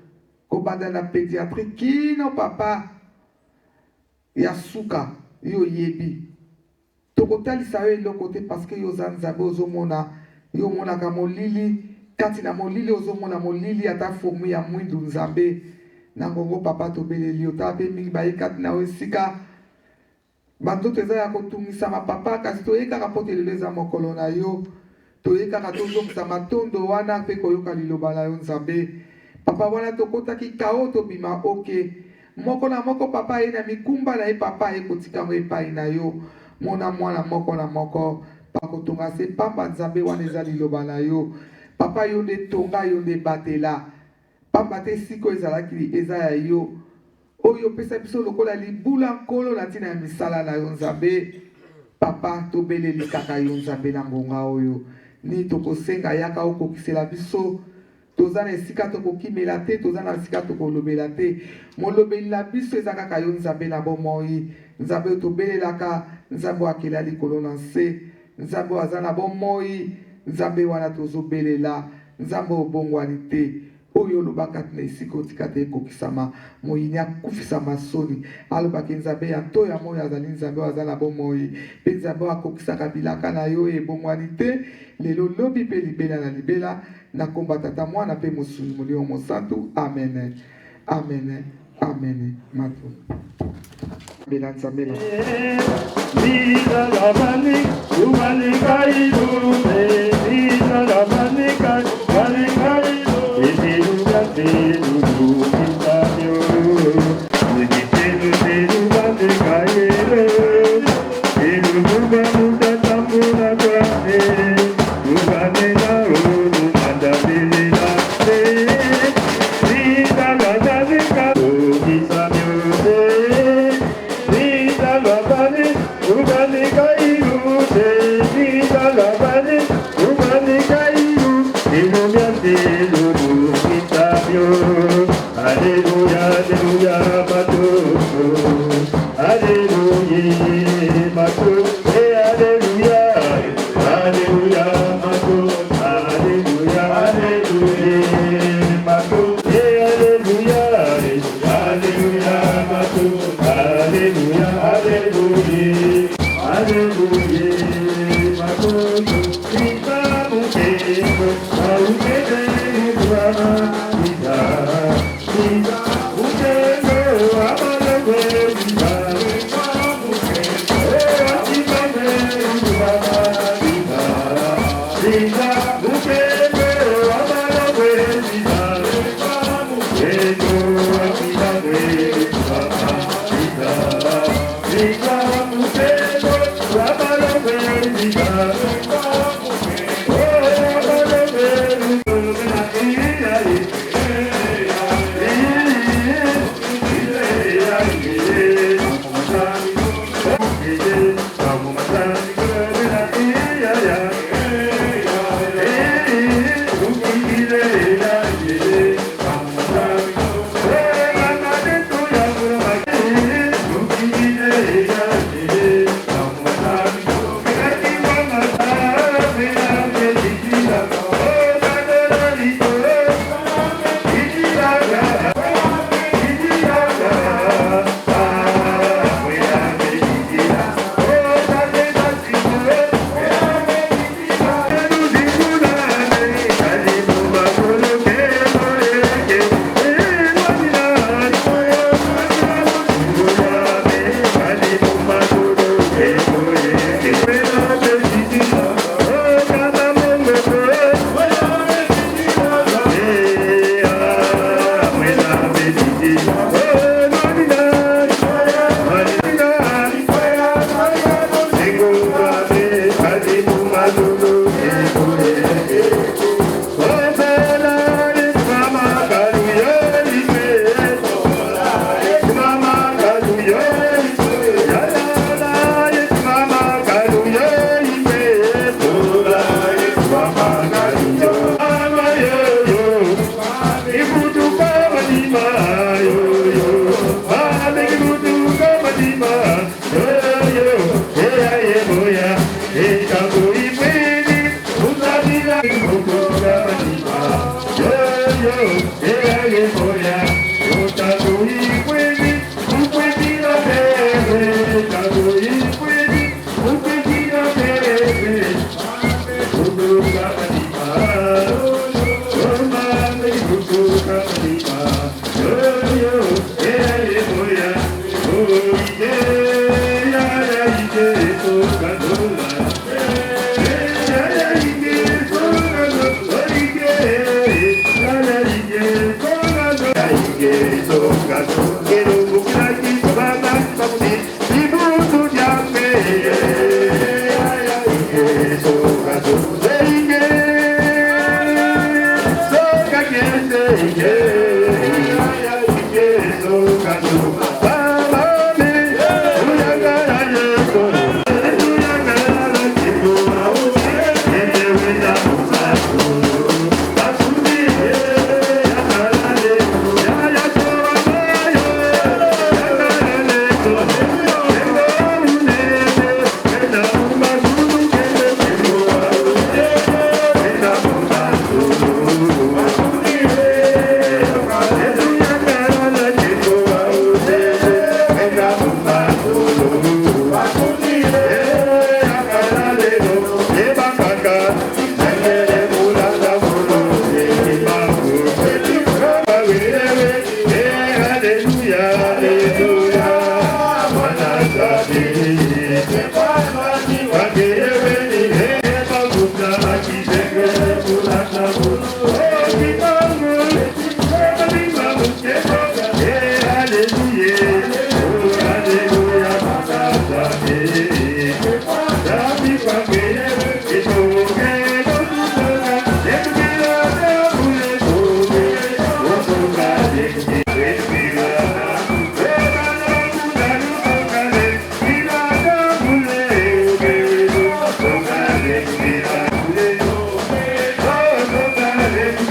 kobanda na pédiatrie kino papa ya suka yo yebi tokotalisa yo eloko te parceke yo oza nzambe ozomona yo omonaka molili kati na molili ozomona molili ata formu ya mwindu nzambe na ngongo papa tobeleli yo tala mpe mingi baye kati na yo esika banzoto eza ya kotungisama papa kasi toyekaka mpo te lelo eza mokolo na yo toyekaka tozongisa matondo wana mpe koyoka liloba na yo nzambe papa wana tokotaki kao tobima oke moko na moko papa ye na mikumba na ye papa ye kotikango epai na yo mona mwana moko na moko pakotonga se pamba nzambe wana eza liloba na yo papa yo nde tonga yo nde batela pamba te siko ezalaki eza ya yo oyo opesa biso lokola libula nkolo na ntina ya misala na yo nzambe papa tobeleli kaka yo nzambe na ngonga oyo ni tokosenga yaka okokisela biso toza na esika tokokimela te toza na esika tokolobela te molobeli na biso eza kaka yo nzambe na bomoi nzambe oyo tobelelaka nzambe oyo akela likolo na nse nzambe oyo aza na bomoi nzambe wana tozobelela nzambe oyo obongwani te oyo olobaka na esika otika te ekokisama moyini akufisama soni alobaki nzambe ya nto ya moi azali nzambe oyo aza na bomoi mpe nzambe oyo akokisaka bilaka na yo ebongwani te lelo lobi mpe libela na libela na komba tata mwana mpe mosuni molimo mosantu amen amen amen mato bela nzambe na Yeah. Thank you.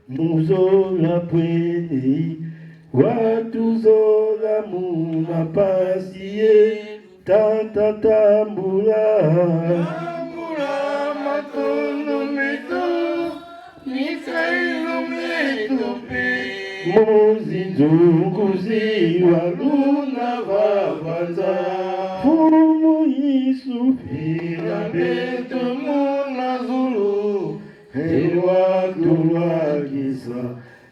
Muzola pwede, watuzola muna pasie, tatambula. Tambula matono meto, mikailo meto pe. Muzizunguzi waluna vavanza, fumu yisufira beto muna zulu. Ewa tulwagisa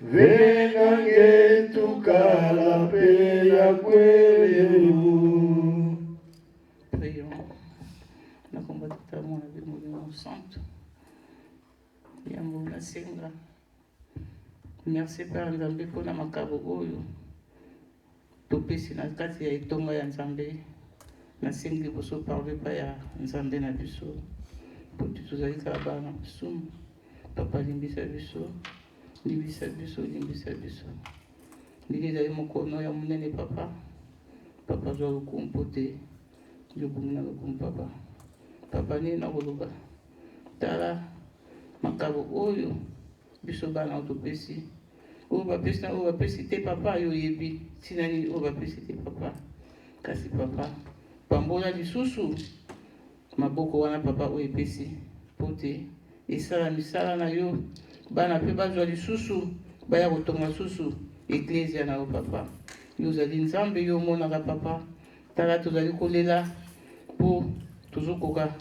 venange tukala pe ya kwelu. Prions. Na combatata mwana bimolimo santo. Yambo nasenga. Merci Père Nzambe mpona makabo oyo. Topesi na kati ya etonga ya Nzambe. Nasengi liboso parle pa ya Nzambe na biso. Po tozali kaka bana masumu. Papa limbisa biso, limbisa biso, limbisa biso. Ndenge ezali mokono ya monene papa. Papa zwa lokumu po te. Yokomi na lokumu papa. Papa nini na koloba. Tala makabo oyo biso bana otopesi. Oyo bapesi na oyo bapesi te papa yo yebi. Tina nini oyo bapesi te papa. Kasi papa pambola lisusu maboko wana papa oyo epesi po te. Esala misala na yo bana pe bazwa lisusu baya kotonga susu eklesia na yo papa. Yo ozali Nzambe yo omonaka papa. Tala tozali kolela po tozokoka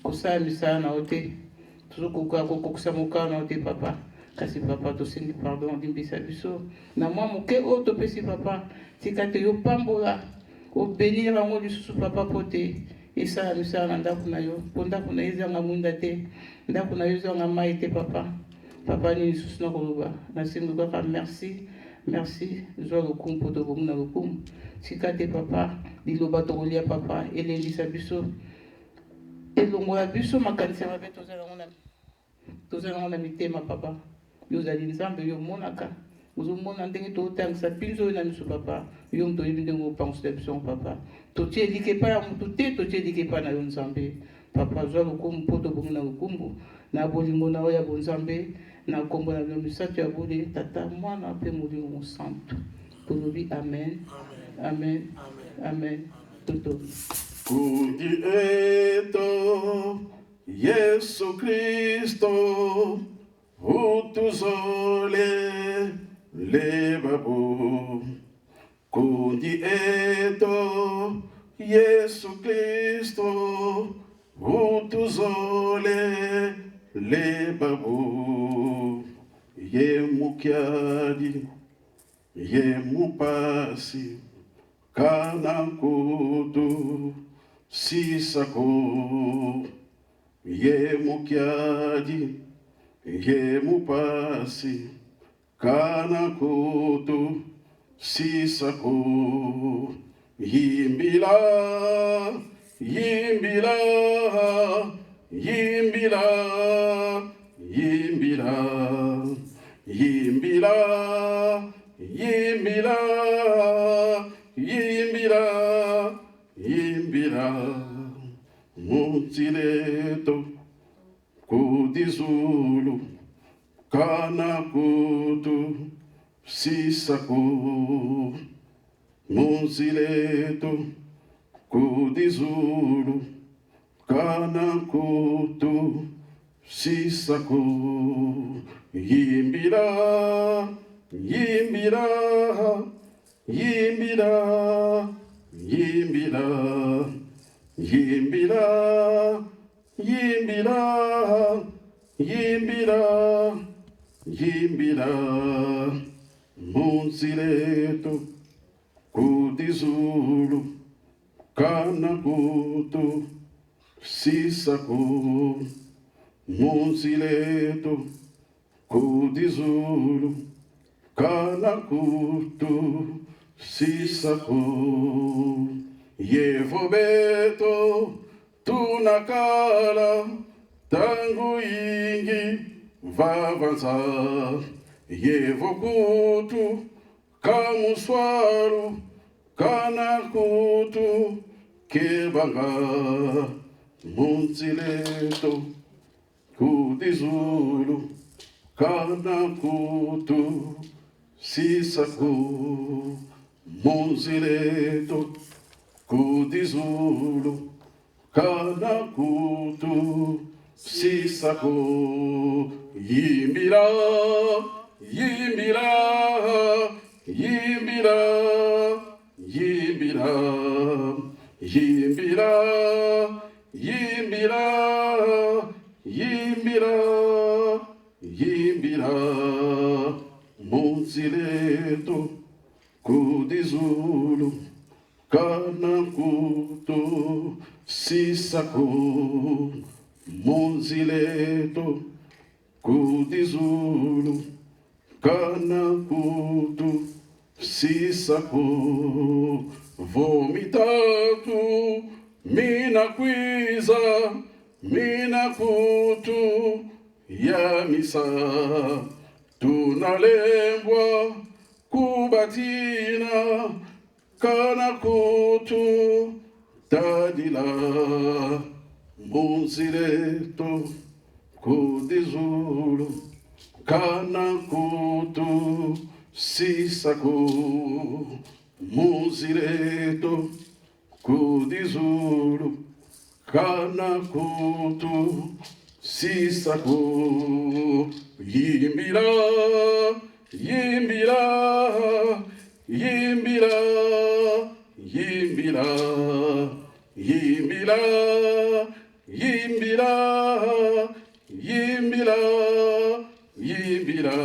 kosala misala na yo te. Tozokoka kokokisa mokano na yo te papa. Kasi papa tosengi pardon limbisa biso na mwa moke oyo topesi papa. Tika te yo pambola obénir bango lisusu papa po te esala misala na ndako na yo. Po ndako na yo ezanga mwinda te. Ndako na yo ezanga mai te papa. Papa nini lisusu na koloba. Nasengi kaka merci. Merci. Zwa lokumu po tokomi na lokumu. Tika te papa. Liloba tokolia papa. Elendisa biso. Elongola biso makanisi ya mabe tozala na mitema papa. Yo ozali Nzambe yo monaka. Ozomona ndenge totangisa pinzo oyo na miso papa. Yo moto oyebi ndenge opangisa biso papa. Totie elike pa ya motu te, totie elike pa na yo Nzambe. Papa zwa lokumu po tokomi na lokumu. Na bolingo na yo ya bonzambe. Na kombo na yo misato ya bole. Tata mwana pe molimo santo. Tolobi amen. Amen. Amen. Toto. Kundi eto Yesu Kristo utuzole lebabu. Kundi eto Yesu Kristo utuzole lebabu. Ye mukiadi ye mupasi kana kutu sisako. Ye mukiadi ye mupasi kana kutu sisako. Yimbila, yimbila, yimbila, yimbila, yimbila, yimbila, yimbila, yimbila. Mutileto kudizulu kana kutu sisako. Mutileto kudizulu kana kutu sisako. Yimbila, yimbila, yimbila, yimbila, yimbila, yimbila, yimbila, yimbira munzileto kudizulu kana kutu sisako munzileto kudizulu kana kutu sisako yevobeto tunakala tangu ingi vavanza yevokutu kamuswaru kana kutu kebanga munzileto kudizulu kana kutu sisako munzileto kudizulu kana kutu sisako yimbira yimbira yimbira yimbira yimbira yimbira yimbira yimbira munzileto kudizulu kana kutu sisako munzileto kudizulu kana kutu sisako vomitatu mina kwiza mina kutu ya misa tunalembwa kubatina kana kutu tadila munzileto kudizulu kana kutu sisako munzileto kudizulu kana kutu sisako yimbira yimbira yimbira yimbira yimbira yimbira yimbira yimbira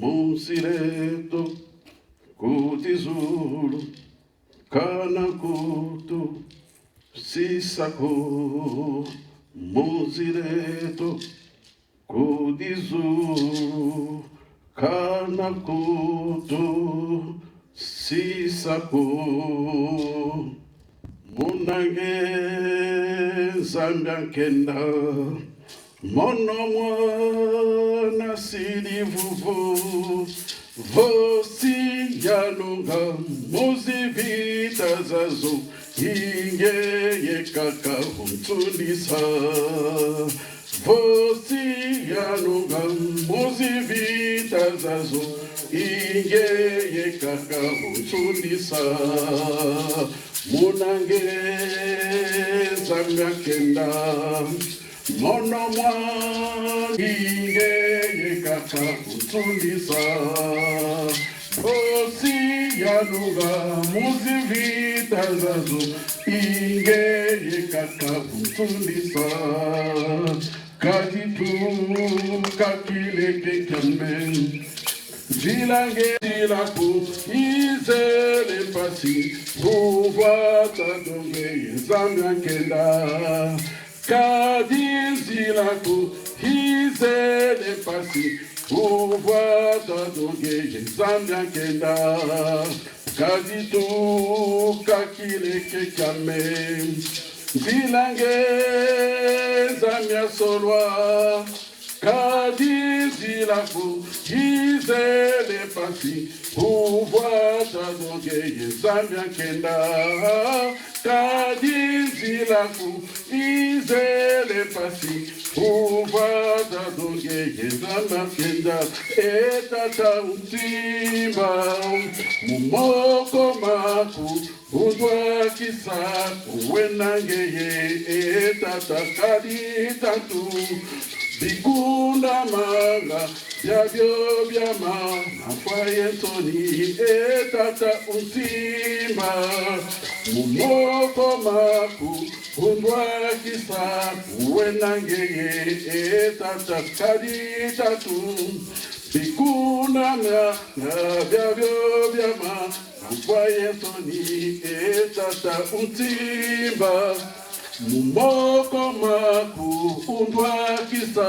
munzileto kudizulu kana kutu sisako munzileto kudizulu kana kutu sisako munange zambiankenda mono mwana silivuvu vosi yalunga muzivita zazo ingeye kaka huntulisa vosi yalunga muzivita zazo ingeye kaka huntulisa munange zambiankenda mono mwana ingeye kaka huntulisa vosi yaluga muzivita zazo ingeye kaka huntulisa kaditu kakileke kambe zilange zilaku izele pasi uvata donge zambiankenda kadi zilaku izele pasi uvata donge zambiankenda kadi tu kakileke kame zilange zamia solwa kadi zilaku izele pasi uvata donge zambiankenda kadi zilaku izele pasi uvata donge zambiankenda etata utimba mumoko maku udwa kisaku wenangeye etata kadi tatu bikunda manga byabyo byama nafaye nsoni etata untimba mumoko maku undwakisa uwenangeye etata kaditatu bikunanga na byabyo byama nafaye nsoni etata untimba mumoko maku undwakisa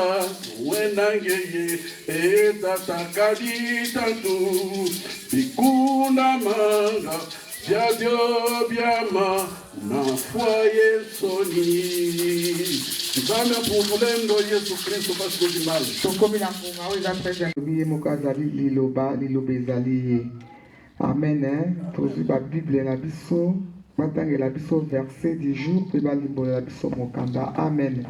wenangeye etatakaditatu bikuna manga byabyo byama nafwaye soni nzambe mpumulendo Yesu Kristo pasikojimala tokomela mpunga oyo eza très bien moko azali liloba ezali ye amen tozwi babible na biso batangela biso verset du jour mpe balimbolela biso mokanda amen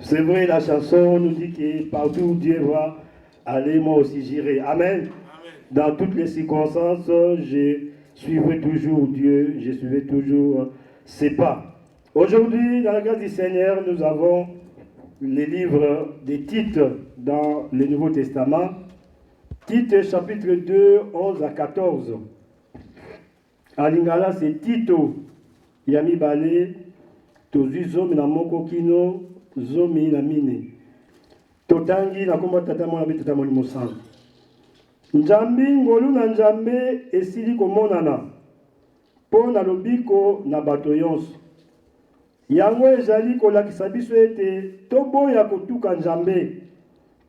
C'est vrai, la chanson nous dit que partout où Dieu va aller, moi aussi j'irai. Amen. Dans toutes les circonstances, je suivrai toujours Dieu, je suivrai toujours ses pas. Aujourd'hui, dans la grâce du Seigneur, nous avons les livres des titres dans le Nouveau Testament. Tite chapitre 2, 11 à 14. En lingala, c'est Tito. Yami Bale, Tozu Zomi na Moko Kino, Zomi na Mine. Totangi na komba tata mwana be tata moni mosango. Njambi ngolu na njambe esili komonana. Po na lobiko na bato yonso. Yango ezali kolakisa biso ete toboya kotuka njambe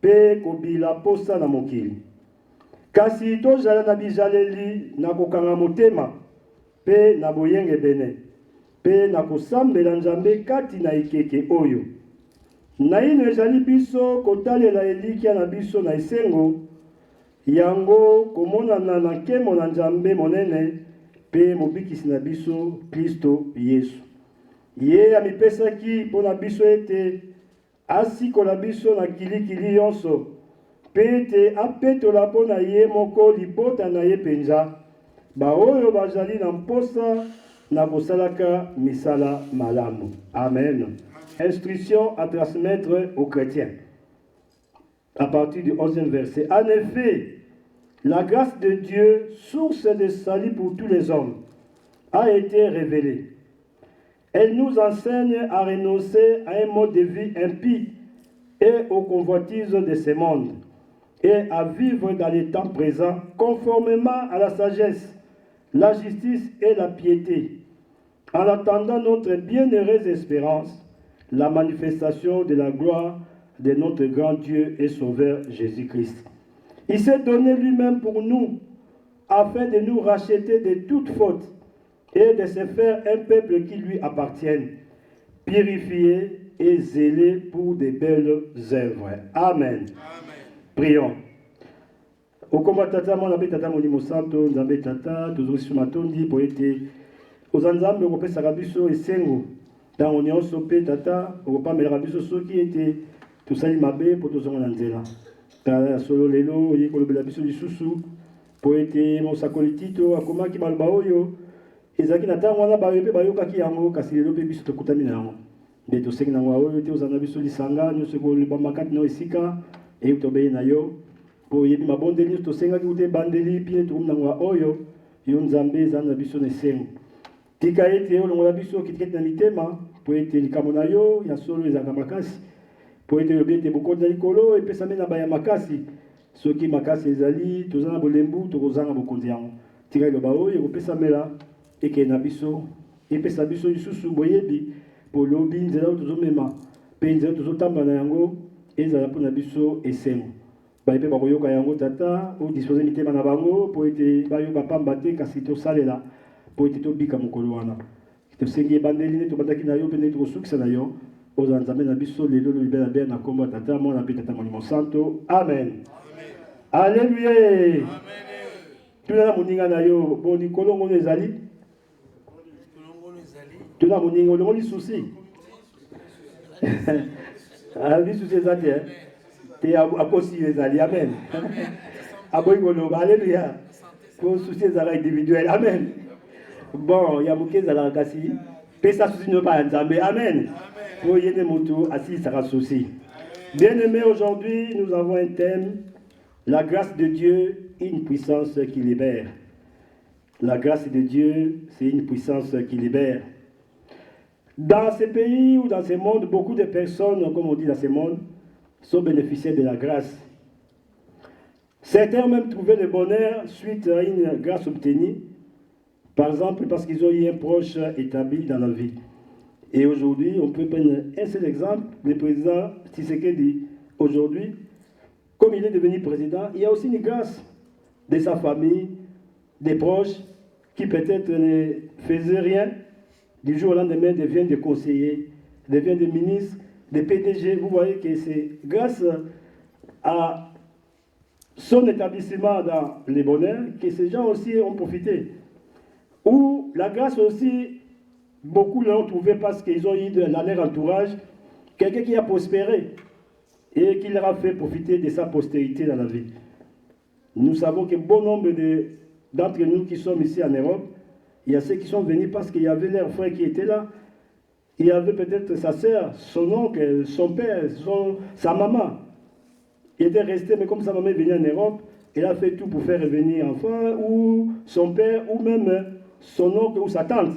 pe kobila posa na mokili. Kasi tozala na bizaleli na kokanga motema pe na boyenge bene pe na kosambela njambe kati na ekeke oyo. Naino ezali biso kotalela elikia na biso na esengo yango komonana na nkemo na njambe monene pe mobikisi na biso Kristo Yesu. Ye amipesaki mpo na biso ete asikola biso na kilikili yonso pe ete apetola mpo na ye moko libota na ye penza baoyo bazali na mposa na kosalaka misala malamu. Amen. Instruction à transmettre aux chrétiens. À partir du 11e verset. En effet, la grâce de Dieu, source de salut pour tous les hommes, a été révélée. Elle nous enseigne à renoncer à un mode de vie impie et aux convoitises de ce monde, et à vivre dans les temps présents conformément à la sagesse, la justice et la piété, en attendant notre bienheureuse espérance, la manifestation de la gloire de notre grand Dieu et Sauveur Jésus-Christ. Il s'est donné lui-même pour nous, afin de nous racheter de toute faute et de se faire un peuple qui lui appartienne, purifié et zélé pour de belles œuvres. Amen. Amen. Prions. Okoma tata mwana be tata molimo santo nzambe tata tozongisi matondi po ete ozanzambe okopesaka biso esengo ntango nyonso mpe tata okopamelaka biso soki ete tosali mabe mpo tozonga na nzela. Tala solo lelo oye kolobela biso lisusu po ete mosakoli Tito akomaki maloba oyo ezalaki na ntango wana bayo mpe bayokaki yango kasi lelo mpe biso tokutami na yango nde tosengi nango oyo te ozanga biso lisanga nyonso ekoloba makati na esika et tobeye na yo po yebi mabondeli tosengaki ute bandeli pine tukumnangwa oyo yo nzambe eza na biso na esengo tika ete olongola biso kitiketi na mitema po ete likambo na yo ya solo ezalaka makasi po ete yobi ete bokonzi na likolo epesami na baya makasi soki makasi ezali toza na bolembu tokozanga bokonzi yango tika liloba oyo ekopesamela ekende na biso epesa biso lisusu boyebi po lobi nzela oyo tozomema mpe nzela tozotambola na yango ezala mpona biso esengo baye mpe bakoyoka yango tata odispose mitema na bango po ete bayoka pamba te kasi tosalela po ete tobika mokolo wana tosengi ebandeli nde tobandaki na yo mpe nde tokosukisa na yo ozala nzambe na biso lelo lolibela bea na kombo ya tata mwana mpe tata molimo santo amen alleluya tuna na moninga na yo bon likolo ngono ezali tuna moninga olongo lisusi lisusi eza te te akosi ezali amen aboyi koloba alleluya po susi ezalaka individuel amen bon ya moke ezalaka kasi pesa susi no pa ya nzambe amen po ye nde moto asilisaka susi. Bien aimé, aujourd'hui nous avons un thème, la grâce de Dieu, une puissance qui libère. La grâce de Dieu, c'est une puissance qui libère. Dans ces pays ou dans ce monde, beaucoup de personnes, comme on dit dans ce monde, sont bénéficiaires de la grâce. Certains ont même trouvé le bonheur suite à une grâce obtenue, par exemple parce qu'ils ont eu un proche établi dans la vie. Et aujourd'hui, on peut prendre un seul exemple, le président Tshisekedi, aujourd'hui, comme il est devenu président, il y a aussi une grâce de sa famille, des proches, qui peut-être ne faisaient rien, du jour au lendemain deviennent des conseillers, deviennent des ministres, des PDG. Vous voyez que c'est grâce à son établissement dans les bonheurs que ces gens aussi ont profité. Ou la grâce aussi, beaucoup l'ont trouvé parce qu'ils ont eu dans leur entourage quelqu'un qui a prospéré et qui leur a fait profiter de sa postérité dans la vie. Nous savons que bon nombre d'entre nous qui sommes ici en Europe, il y a ceux qui sont venus parce qu'il y avait leur frère qui était là, il y avait peut-être sa sœur, son oncle, son père, sa maman. Il était resté, mais comme sa maman est venue en Europe, il a fait tout pour faire revenir enfant, ou son père, ou même son oncle ou sa tante.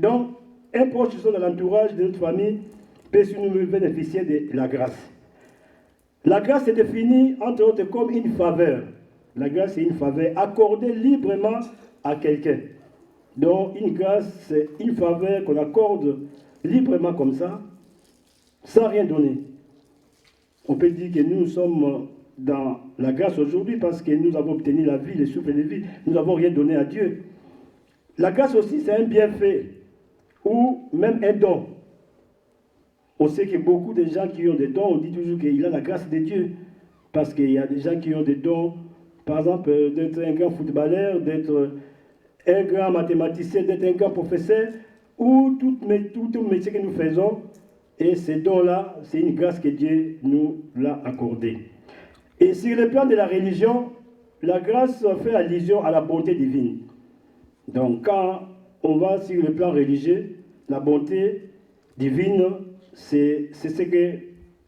Donc, un proche dans l'entourage de notre famille peut nous bénéficier de la grâce. La grâce est définie, entre autres, comme une faveur. La grâce est une faveur accordée librement à quelqu'un. Donc, une grâce, c'est une faveur qu'on accorde librement comme ça, sans rien donner. On peut dire que nous sommes dans la grâce aujourd'hui parce que nous avons obtenu la vie, le souffle de vie. Nous n'avons rien donné à Dieu. La grâce aussi, c'est un bienfait ou même un don. On sait que beaucoup de gens qui ont des dons, on dit toujours qu'il a la grâce de Dieu. Parce qu'il y a des gens qui ont des dons, par exemple, d'être un grand footballeur, d'être un grand mathématicien, d'être un grand professeur, ou tout métier que nous faisons. Et ces dons-là, c'est une grâce que Dieu nous l'a accordée. Et sur le plan de la religion, la grâce fait allusion à la bonté divine. Donc quand on va sur le plan religieux, la bonté divine, c'est ce que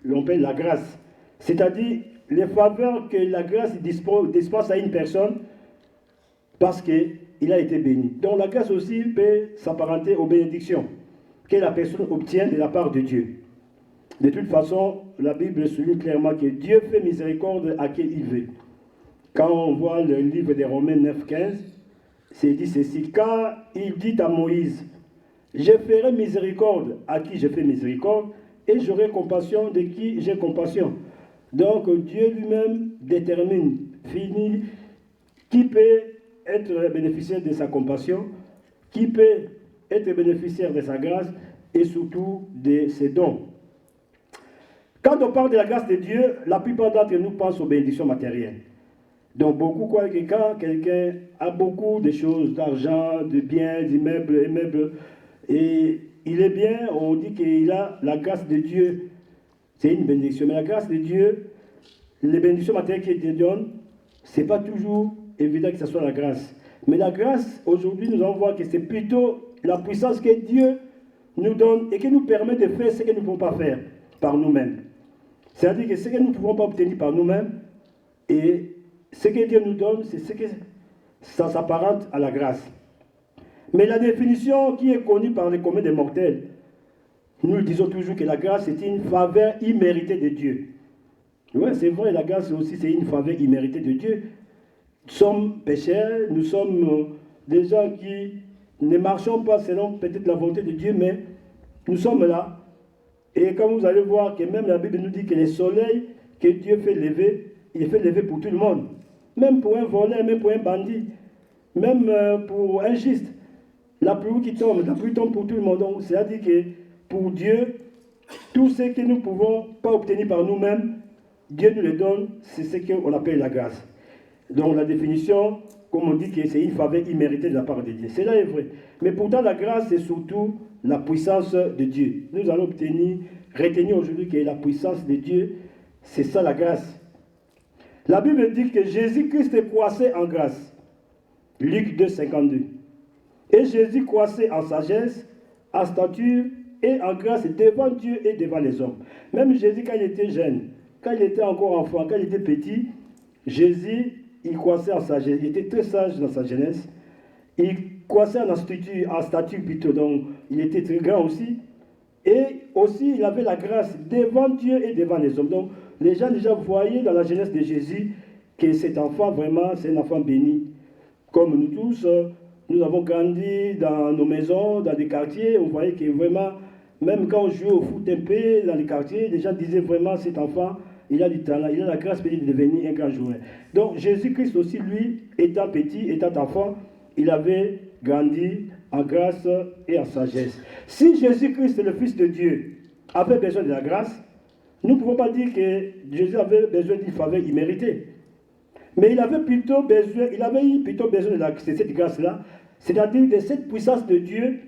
l'on appelle la grâce. C'est-à-dire les faveurs que la grâce dispense à une personne parce qu'il a été béni. Donc la grâce aussi peut s'apparenter aux bénédictions que la personne obtient de la part de Dieu. De toute façon, la Bible souligne clairement que Dieu fait miséricorde à qui il veut. Quand on voit le livre des Romains 9,15, c'est dit ceci, car il dit à Moïse, je ferai miséricorde à qui je fais miséricorde, et j'aurai compassion de qui j'ai compassion. Donc Dieu lui-même détermine, finit, qui peut être bénéficiaire de sa compassion, qui peut être bénéficiaire de sa grâce, et surtout de ses dons. Quand on parle de la grâce de Dieu, la plupart d'entre nous pensent aux bénédictions matérielles. Donc beaucoup croient que quand quelqu'un a beaucoup de choses, d'argent, de biens, d'immeubles, et il est bien, on dit qu'il a la grâce de Dieu. C'est une bénédiction. Mais la grâce de Dieu, les bénédictions matérielles qu'il te donne, ce n'est pas toujours évident que ce soit la grâce. Mais la grâce, aujourd'hui, nous allons voir que c'est plutôt la puissance que Dieu nous donne et qui nous permet de faire ce que nous ne pouvons pas faire par nous-mêmes. C'est-à-dire que ce que nous ne pouvons pas obtenir par nous-mêmes, et ce que Dieu nous donne, c'est ce que ça s'apparente à la grâce. Mais la définition qui est connue par les communs des mortels, nous disons toujours que la grâce est une faveur imméritée de Dieu. Oui, c'est vrai, la grâce aussi c'est une faveur imméritée de Dieu. Nous sommes pécheurs, nous sommes des gens qui ne marchons pas selon peut-être la volonté de Dieu, mais nous sommes là. Et comme vous allez voir que même la Bible nous dit que le soleil que Dieu fait lever, il fait lever pour tout le monde. Même pour un voleur, même pour un bandit, même pour un juste. La pluie qui tombe, la pluie tombe pour tout le monde. Donc, c'est-à-dire que pour Dieu, tout ce que nous ne pouvons pas obtenir par nous-mêmes, Dieu nous le donne, c'est ce qu'on appelle la grâce. Donc la définition, comme on dit que c'est une faveur imméritée de la part de Dieu. Cela est vrai. Mais pourtant la grâce, c'est surtout la puissance de Dieu. Nous allons retenir aujourd'hui que la puissance de Dieu, c'est ça la grâce. La Bible dit que Jésus-Christ croissait en grâce. Luc 2, 52. Et Jésus croissait en sagesse, en stature et en grâce devant Dieu et devant les hommes. Même Jésus, quand il était jeune, quand il était encore enfant, quand il était petit, Jésus, il croissait en sagesse. Il était très sage dans sa jeunesse. Il croissait en stature plutôt, donc il était très grand aussi. Et aussi, il avait la grâce devant Dieu et devant les hommes. Donc, les gens déjà voyaient dans la jeunesse de Jésus que cet enfant, vraiment, c'est un enfant béni. Comme nous tous, nous avons grandi dans nos maisons, dans des quartiers, on voyait que vraiment, même quand on jouait au foot un peu dans les quartiers, les gens disaient vraiment, cet enfant, il a du talent, il a la grâce de devenir un grand joueur. Donc Jésus-Christ aussi, lui, étant petit, étant enfant, il avait grandi en grâce et en sagesse. Si Jésus-Christ, le Fils de Dieu, avait besoin de la grâce, nous ne pouvons pas dire que Jésus avait besoin d'une faveur imméritée. Mais il avait eu plutôt besoin de cette grâce-là, c'est-à-dire de cette puissance de Dieu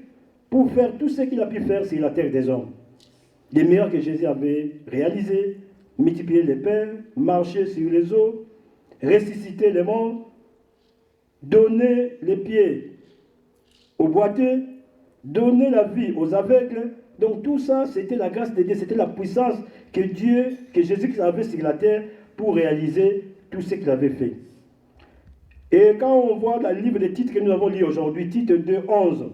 pour faire tout ce qu'il a pu faire sur la terre des hommes. Les miracles que Jésus avait réalisés, multiplier les pains, marcher sur les eaux, ressusciter les morts, donner les pieds aux boiteux, donner la vie aux aveugles. Donc tout ça, c'était la grâce de Dieu, c'était la puissance que Jésus avait sur la terre pour réaliser tout ce qu'il avait fait. Et quand on voit le livre des titres que nous avons lu aujourd'hui, titre 2:11,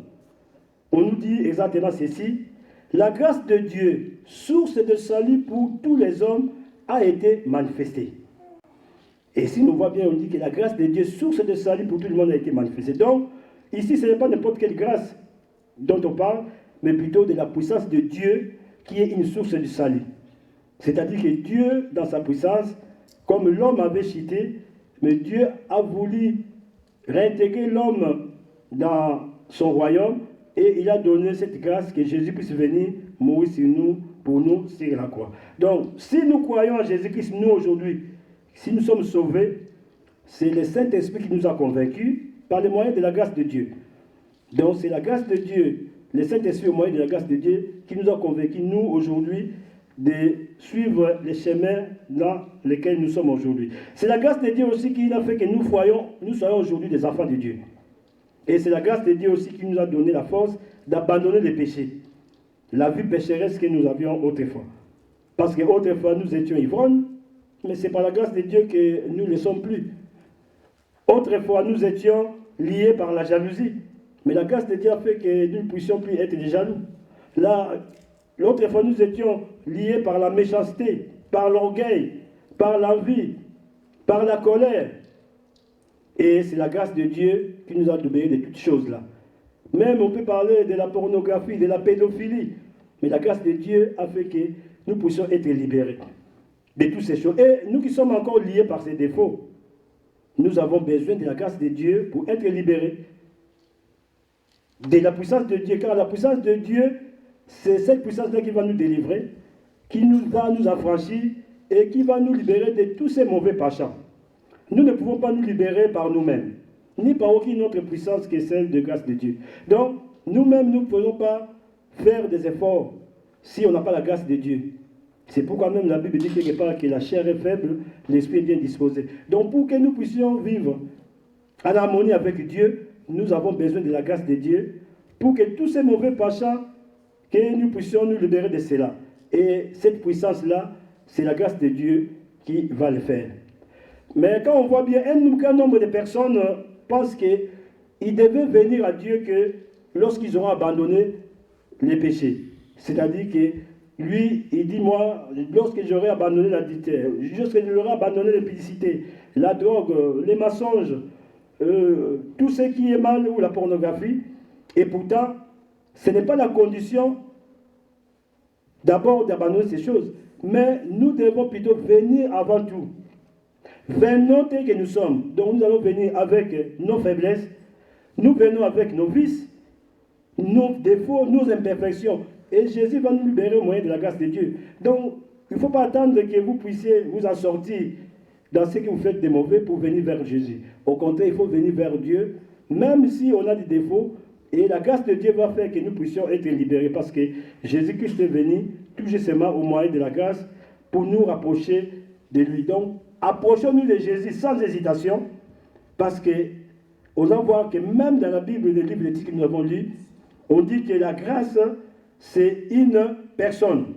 on nous dit exactement ceci: la grâce de Dieu, source de salut pour tous les hommes, a été manifestée. Et si nous voyons bien, on dit que la grâce de Dieu, source de salut pour tout le monde, a été manifestée. Donc, ici, ce n'est pas n'importe quelle grâce dont on parle, mais plutôt de la puissance de Dieu qui est une source de salut. C'est-à-dire que Dieu, dans sa puissance, comme l'homme avait chuté, mais Dieu a voulu réintégrer l'homme dans son royaume et il a donné cette grâce que Jésus puisse venir mourir sur nous, pour nous, sur la croix. Donc, si nous croyons en Jésus-Christ, nous aujourd'hui, si nous sommes sauvés, c'est le Saint-Esprit qui nous a convaincus par le moyen de la grâce de Dieu. Donc, c'est la grâce de Dieu, le Saint-Esprit au moyen de la grâce de Dieu, qui nous a convaincus, nous, aujourd'hui, de suivre les chemins dans lesquels nous sommes aujourd'hui. C'est la grâce de Dieu aussi qui a fait que nous soyons aujourd'hui des enfants de Dieu. Et c'est la grâce de Dieu aussi qui nous a donné la force d'abandonner les péchés. La vie pécheresse que nous avions autrefois. Parce qu'autrefois, nous étions ivrognes, mais c'est par la grâce de Dieu que nous ne le sommes plus. Autrefois, nous étions liés par la jalousie. Mais la grâce de Dieu a fait que nous ne puissions plus être des jaloux. L'autre fois, nous étions liés par la méchanceté, par l'orgueil, par l'envie, par la colère. Et c'est la grâce de Dieu qui nous a libérés de toutes choses-là. Même on peut parler de la pornographie, de la pédophilie. Mais la grâce de Dieu a fait que nous puissions être libérés de toutes ces choses. Et nous qui sommes encore liés par ces défauts, nous avons besoin de la grâce de Dieu pour être libérés de la puissance de Dieu. Car la puissance de Dieu, c'est cette puissance-là qui va nous délivrer, qui va nous affranchir et qui va nous libérer de tous ces mauvais péchés. Nous ne pouvons pas nous libérer par nous-mêmes, ni par aucune autre puissance que celle de grâce de Dieu. Donc, nous-mêmes, nous ne pouvons pas faire des efforts si on n'a pas la grâce de Dieu. C'est pourquoi même la Bible dit quelque part que la chair est faible, l'esprit est bien disposé. Donc, pour que nous puissions vivre en harmonie avec Dieu, nous avons besoin de la grâce de Dieu pour que tous ces mauvais péchés, que nous puissions nous libérer de cela. Et cette puissance-là c'est la grâce de Dieu qui va le faire. Mais quand on voit bien, un grand nombre de personnes pensent qu'ils devaient venir à Dieu que lorsqu'ils auront abandonné les péchés. C'est-à-dire que lui, il dit, moi, lorsque j'aurai abandonné l'adultère, lorsque j'aurai abandonné l'impudicité, la drogue, les mensonges, tout ce qui est mal ou la pornographie, et pourtant, ce n'est pas la condition d'abord d'abandonner ces choses, mais nous devons plutôt venir avant tout. Venons tel que nous sommes. Donc nous allons venir avec nos faiblesses, nous venons avec nos vices, nos défauts, nos imperfections. Et Jésus va nous libérer au moyen de la grâce de Dieu. Donc, il ne faut pas attendre que vous puissiez vous en sortir dans ce que vous faites de mauvais pour venir vers Jésus. Au contraire, il faut venir vers Dieu, même si on a des défauts, et la grâce de Dieu va faire que nous puissions être libérés, parce que Jésus-Christ est venu tout justement au moyen de la grâce pour nous rapprocher de lui. Donc, approchons-nous de Jésus sans hésitation, parce que on va voir que même dans la Bible, les livres d'éthique que nous avons lus, on dit que la grâce, c'est une personne.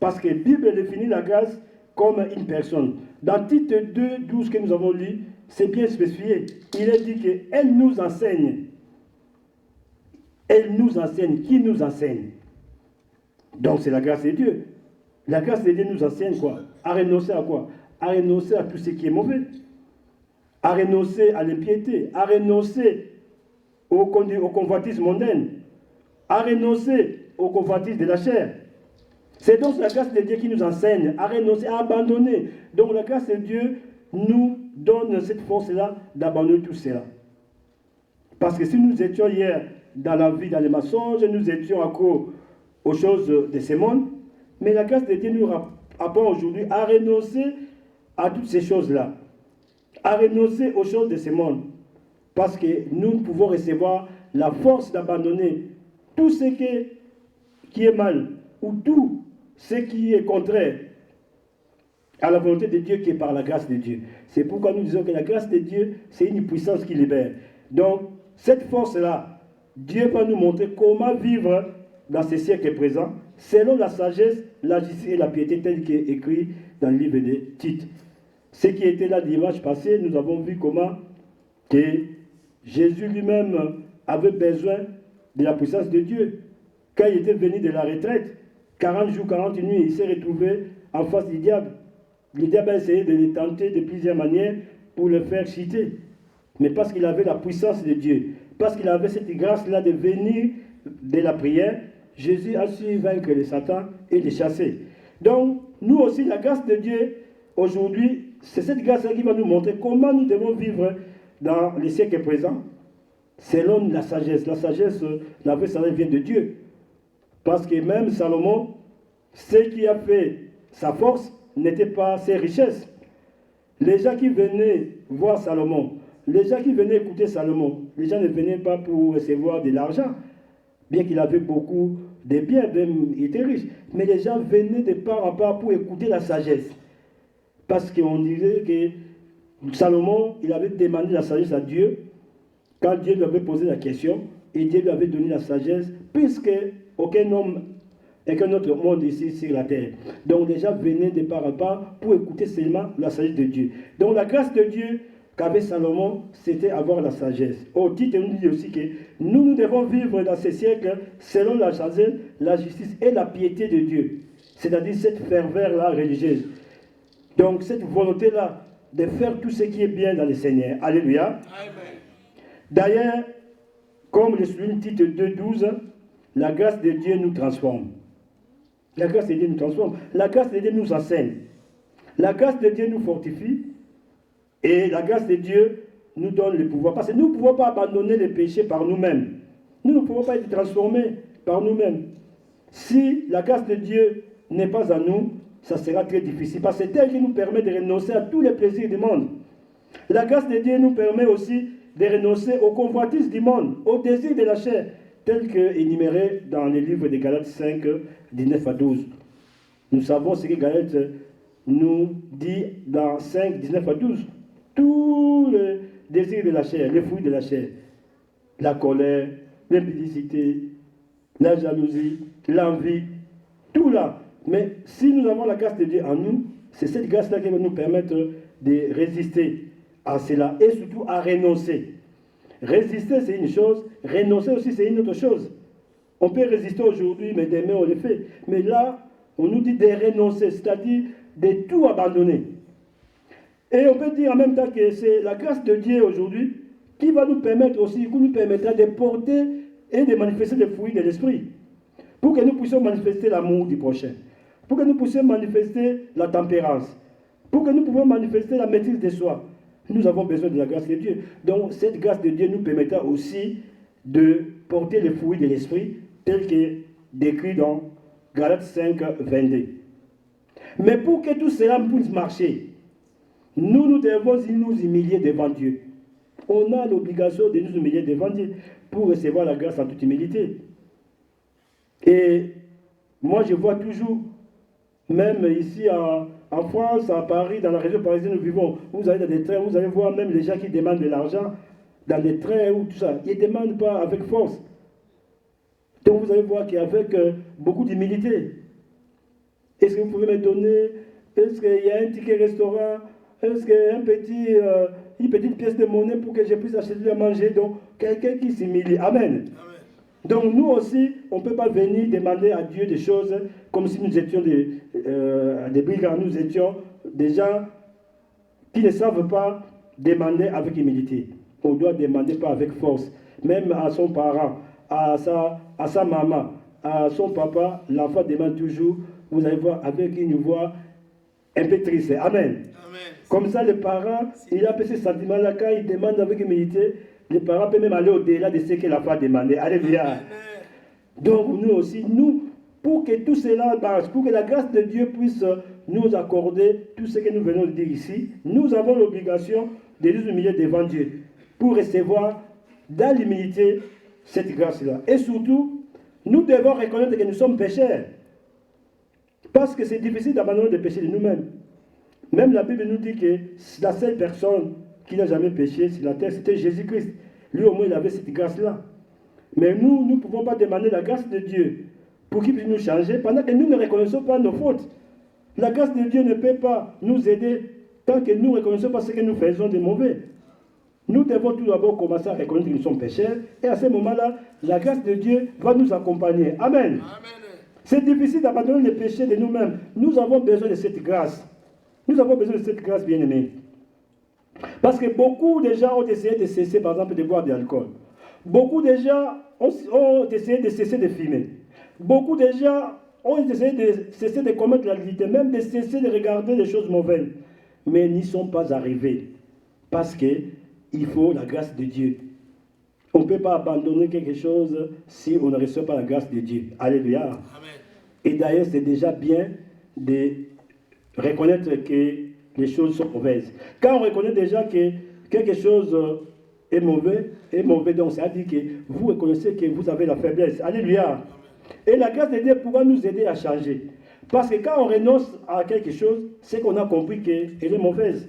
Parce que la Bible définit la grâce comme une personne. Dans Tite 2, 12 que nous avons lu, c'est bien spécifié. Il est dit qu'elle nous enseigne. Elle nous enseigne. Qui nous enseigne? Donc c'est la grâce de Dieu. La grâce de Dieu nous enseigne quoi? À renoncer à quoi? À renoncer à tout ce qui est mauvais. À renoncer à l'impiété. À renoncer au convoitisme mondain. À renoncer au convoitisme de la chair. C'est donc la grâce de Dieu qui nous enseigne à renoncer, à abandonner. Donc la grâce de Dieu nous donne cette force-là d'abandonner tout cela. Parce que si nous étions hier dans la vie, dans les mensonges, nous étions accro aux choses de ce monde, mais la grâce de Dieu nous apprend aujourd'hui à renoncer à toutes ces choses-là, à renoncer aux choses de ce monde. Parce que nous pouvons recevoir la force d'abandonner tout ce qui est mal, ou tout ce qui est contraire à la volonté de Dieu qui est par la grâce de Dieu. C'est pourquoi nous disons que la grâce de Dieu, c'est une puissance qui libère. Donc, cette force-là, Dieu va nous montrer comment vivre dans ces siècles présents, selon la sagesse, la justice et la piété, tel qu'est écrit dans le livre de Tite. Ce qui était là dimanche passé, nous avons vu comment que Jésus lui-même avait besoin de la puissance de Dieu. Quand il était venu de la retraite, 40 jours, 40 nuits, il s'est retrouvé en face du diable. Le diable a essayé de le tenter de plusieurs manières pour le faire chuter. Mais parce qu'il avait la puissance de Dieu, parce qu'il avait cette grâce-là de venir de la prière, Jésus a su vaincre le Satan et le chasser. Donc, nous aussi, la grâce de Dieu, aujourd'hui, c'est cette grâce-là qui va nous montrer comment nous devons vivre dans les siècles présents, selon la sagesse. La sagesse, la vraie sagesse vient de Dieu. Parce que même Salomon, ce qui a fait sa force n'était pas ses richesses. Les gens qui venaient voir Salomon, les gens qui venaient écouter Salomon, les gens ne venaient pas pour recevoir de l'argent, bien qu'il avait beaucoup de biens, même il était riche. Mais les gens venaient de part en part pour écouter la sagesse. Parce qu'on disait que Salomon, il avait demandé la sagesse à Dieu, quand Dieu lui avait posé la question, et Dieu lui avait donné la sagesse, puisque aucun homme et qu'un autre monde ici sur la terre. Donc les gens venaient de part en part pour écouter seulement la sagesse de Dieu. Donc la grâce de Dieu qu'avait Salomon, c'était avoir la sagesse. Au titre, nous dit aussi que nous devons vivre dans ces siècles selon la sagesse, la justice et la piété de Dieu. C'est-à-dire cette ferveur-là religieuse. Donc cette volonté-là de faire tout ce qui est bien dans le Seigneur. Alléluia. D'ailleurs, comme le souligne Tite 2,12, la grâce de Dieu nous transforme. La grâce de Dieu nous transforme. La grâce de Dieu nous enseigne. La grâce de Dieu nous fortifie. Et la grâce de Dieu nous donne le pouvoir. Parce que nous ne pouvons pas abandonner les péchés par nous-mêmes. Nous ne pouvons pas être transformés par nous-mêmes. Si la grâce de Dieu n'est pas à nous, ça sera très difficile. Parce que c'est elle qui nous permet de renoncer à tous les plaisirs du monde. La grâce de Dieu nous permet aussi de renoncer aux convoitises du monde, aux désirs de la chair, tel que énuméré dans les livres de Galates 5, 19 à 12. Nous savons ce que Galates nous dit dans 5, 19 à 12. Tous les désirs de la chair, les fruits de la chair, la colère, l'impudicité, la jalousie, l'envie, tout là, Mais si nous avons la grâce de Dieu en nous, c'est cette grâce-là qui va nous permettre de résister à cela et surtout à renoncer. Résister, c'est une chose, renoncer aussi, c'est une autre chose. On peut résister aujourd'hui, mais demain, on le fait. Mais là, on nous dit de renoncer, c'est-à-dire de tout abandonner. Et on peut dire en même temps que c'est la grâce de Dieu aujourd'hui qui va nous permettre aussi, qui nous permettra de porter et de manifester les fruits de l'esprit. Pour que nous puissions manifester l'amour du prochain. Pour que nous puissions manifester la tempérance. Pour que nous puissions manifester la maîtrise de soi. Nous avons besoin de la grâce de Dieu. Donc cette grâce de Dieu nous permettra aussi de porter les fruits de l'esprit tel que décrit dans Galates 5, 22. Mais pour que tout cela puisse marcher, nous devons nous humilier devant Dieu. On a l'obligation de nous humilier devant Dieu pour recevoir la grâce en toute humilité. Et moi je vois toujours, même ici en France, à Paris, dans la région parisienne où nous vivons, vous allez dans des trains, vous allez voir même les gens qui demandent de l'argent dans des trains ou tout ça. Ils ne demandent pas avec force. Donc vous allez voir qu'avec beaucoup d'humilité. Est-ce que vous pouvez me donner, est-ce qu'il y a un ticket restaurant, est-ce qu'il y a une petite pièce de monnaie pour que je puisse acheter à manger? Donc quelqu'un qui s'humilie. Amen. Donc nous aussi, on ne peut pas venir demander à Dieu des choses comme si nous étions des brigands, nous étions des gens qui ne savent pas demander avec humilité. On doit demander pas avec force. Même à son parent, à sa maman, à son papa, l'enfant demande toujours, vous allez voir, avec une voix un peu triste. Amen. Comme ça, le parent, il a ce sentiment-là, quand il demande avec humilité, les parents peuvent même aller au-delà de ce que l'enfant a demandé. Alléluia. Donc nous aussi, pour que tout cela marche, pour que la grâce de Dieu puisse nous accorder tout ce que nous venons de dire ici, nous avons l'obligation de nous humilier devant Dieu pour recevoir dans l'humilité cette grâce-là. Et surtout, nous devons reconnaître que nous sommes pécheurs. Parce que c'est difficile d'abandonner le péché de nous-mêmes. Même la Bible nous dit que la seule personne qui n'a jamais péché sur la terre, c'était Jésus-Christ. Lui, au moins, il avait cette grâce-là. Mais nous ne pouvons pas demander la grâce de Dieu pour qu'il puisse nous changer pendant que nous ne reconnaissons pas nos fautes. La grâce de Dieu ne peut pas nous aider tant que nous ne reconnaissons pas ce que nous faisons de mauvais. Nous devons tout d'abord commencer à reconnaître que nous sommes pécheurs. Et à ce moment-là, la grâce de Dieu va nous accompagner. Amen. C'est difficile d'abandonner les péchés de nous-mêmes. Nous avons besoin de cette grâce. Nous avons besoin de cette grâce, bien-aimée. Parce que beaucoup de gens ont essayé de cesser, par exemple, de boire de l'alcool. Beaucoup de gens ont essayé de cesser de fumer. Beaucoup de gens ont essayé de cesser de commettre l'adultère, même de cesser de regarder les choses mauvaises. Mais n'y sont pas arrivés. Parce qu'il faut la grâce de Dieu. On ne peut pas abandonner quelque chose si on ne reçoit pas la grâce de Dieu. Alléluia. Amen. Et d'ailleurs, c'est déjà bien de reconnaître que les choses sont mauvaises. Quand on reconnaît déjà que quelque chose est mauvais, donc ça veut dire que vous reconnaissez que vous avez la faiblesse. Alléluia. Et la grâce de Dieu pourra nous aider à changer. Parce que quand on renonce à quelque chose, c'est qu'on a compris qu'elle est mauvaise.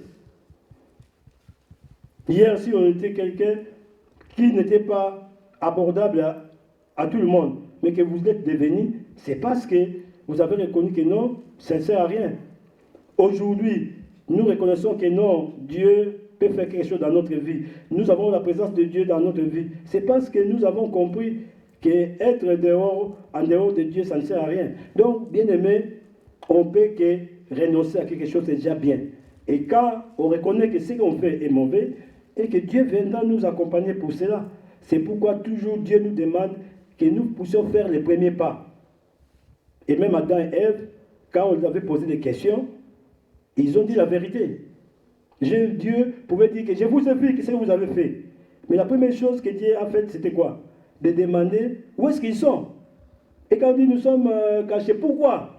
Hier, si on était quelqu'un qui n'était pas abordable à tout le monde, mais que vous êtes devenu, c'est parce que vous avez reconnu que non, ça ne sert à rien. Aujourd'hui, nous reconnaissons que non, Dieu peut faire quelque chose dans notre vie. Nous avons la présence de Dieu dans notre vie. C'est parce que nous avons compris qu'être en dehors de Dieu, ça ne sert à rien. Donc, bien aimé, on peut que renoncer à quelque chose, c'est déjà bien. Et quand on reconnaît que ce qu'on fait est mauvais, et que Dieu viendra nous accompagner pour cela, c'est pourquoi toujours Dieu nous demande que nous puissions faire les premiers pas. Et même Adam et Ève, quand on leur avait posé des questions, ils ont dit la vérité. Dieu pouvait dire que je vous ai vu, qu'est-ce que vous avez fait? Mais la première chose que Dieu a faite, c'était quoi? De demander où est-ce qu'ils sont. Et quand on dit nous sommes cachés, pourquoi?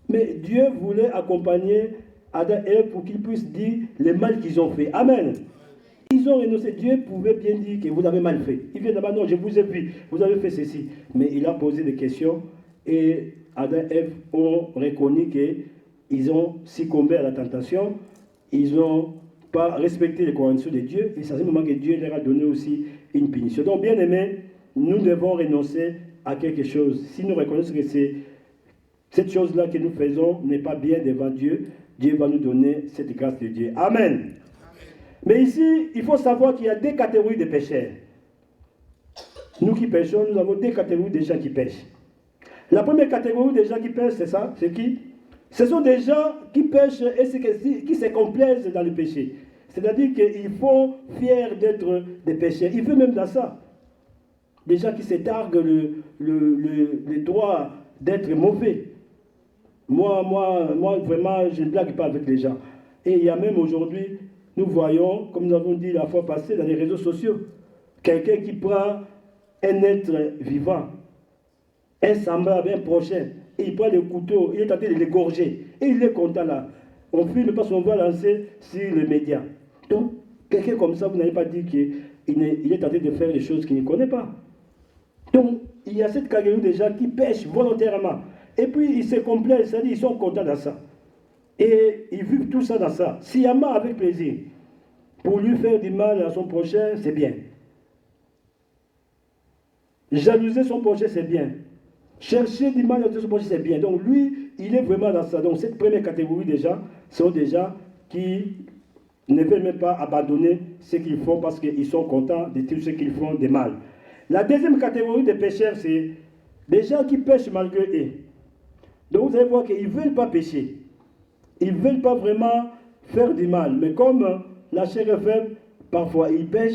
Mais Dieu voulait accompagner Adam et Ève pour qu'ils puissent dire le mal qu'ils ont fait. Amen. Ils ont renoncé. Dieu pouvait bien dire que vous avez mal fait. Il vient d'abord, non, je vous ai vu, vous avez fait ceci. Mais il a posé des questions et Adam et Ève ont reconnu qu'ils ont succombé à la tentation, ils n'ont pas respecté les conventions de Dieu, et c'est à ce moment que Dieu leur a donné aussi une punition. Donc, bien aimé, nous devons renoncer à quelque chose. Si nous reconnaissons que c'est cette chose-là que nous faisons n'est pas bien devant Dieu, Dieu va nous donner cette grâce de Dieu. Amen. Mais ici, il faut savoir qu'il y a deux catégories de pécheurs. Nous qui péchons, nous avons deux catégories de gens qui pêchent. La première catégorie des gens qui pêchent, c'est ça, c'est qui? Ce sont des gens qui pêchent et qui se complaisent dans le péché. C'est-à-dire qu'ils font fiers d'être des pécheurs. Ils veulent même dans ça. Des gens qui se targuent le droit d'être mauvais. Moi, vraiment, je ne blague pas avec les gens. Et il y a même aujourd'hui, nous voyons, comme nous avons dit la fois passée, dans les réseaux sociaux, quelqu'un qui prend un être vivant, un semblable, un prochain, et il prend le couteau, il est en train de l'égorger, et il est content là. On filme parce qu'on va lancer sur les médias. Donc, quelqu'un comme ça, vous n'allez pas dire qu'il est en train de faire des choses qu'il ne connaît pas. Donc, il y a cette catégorie de gens qui pêchent volontairement. Et puis, ils se complaisent, c'est-à-dire ils sont contents dans ça. Et ils vivent tout ça dans ça. Sciemment, avec plaisir. Pour lui faire du mal à son prochain, c'est bien. Jalouser son prochain, c'est bien. Chercher du mal à son prochain, c'est bien. Donc, lui, il est vraiment dans ça. Donc, cette première catégorie de gens sont des gens qui ne veulent même pas abandonner ce qu'ils font parce qu'ils sont contents de tout ce qu'ils font de mal. La deuxième catégorie de pécheurs, c'est des gens qui pêchent malgré eux. Donc vous allez voir qu'ils ne veulent pas pécher. Ils ne veulent pas vraiment faire du mal. Mais comme la chair est faible, parfois il pêche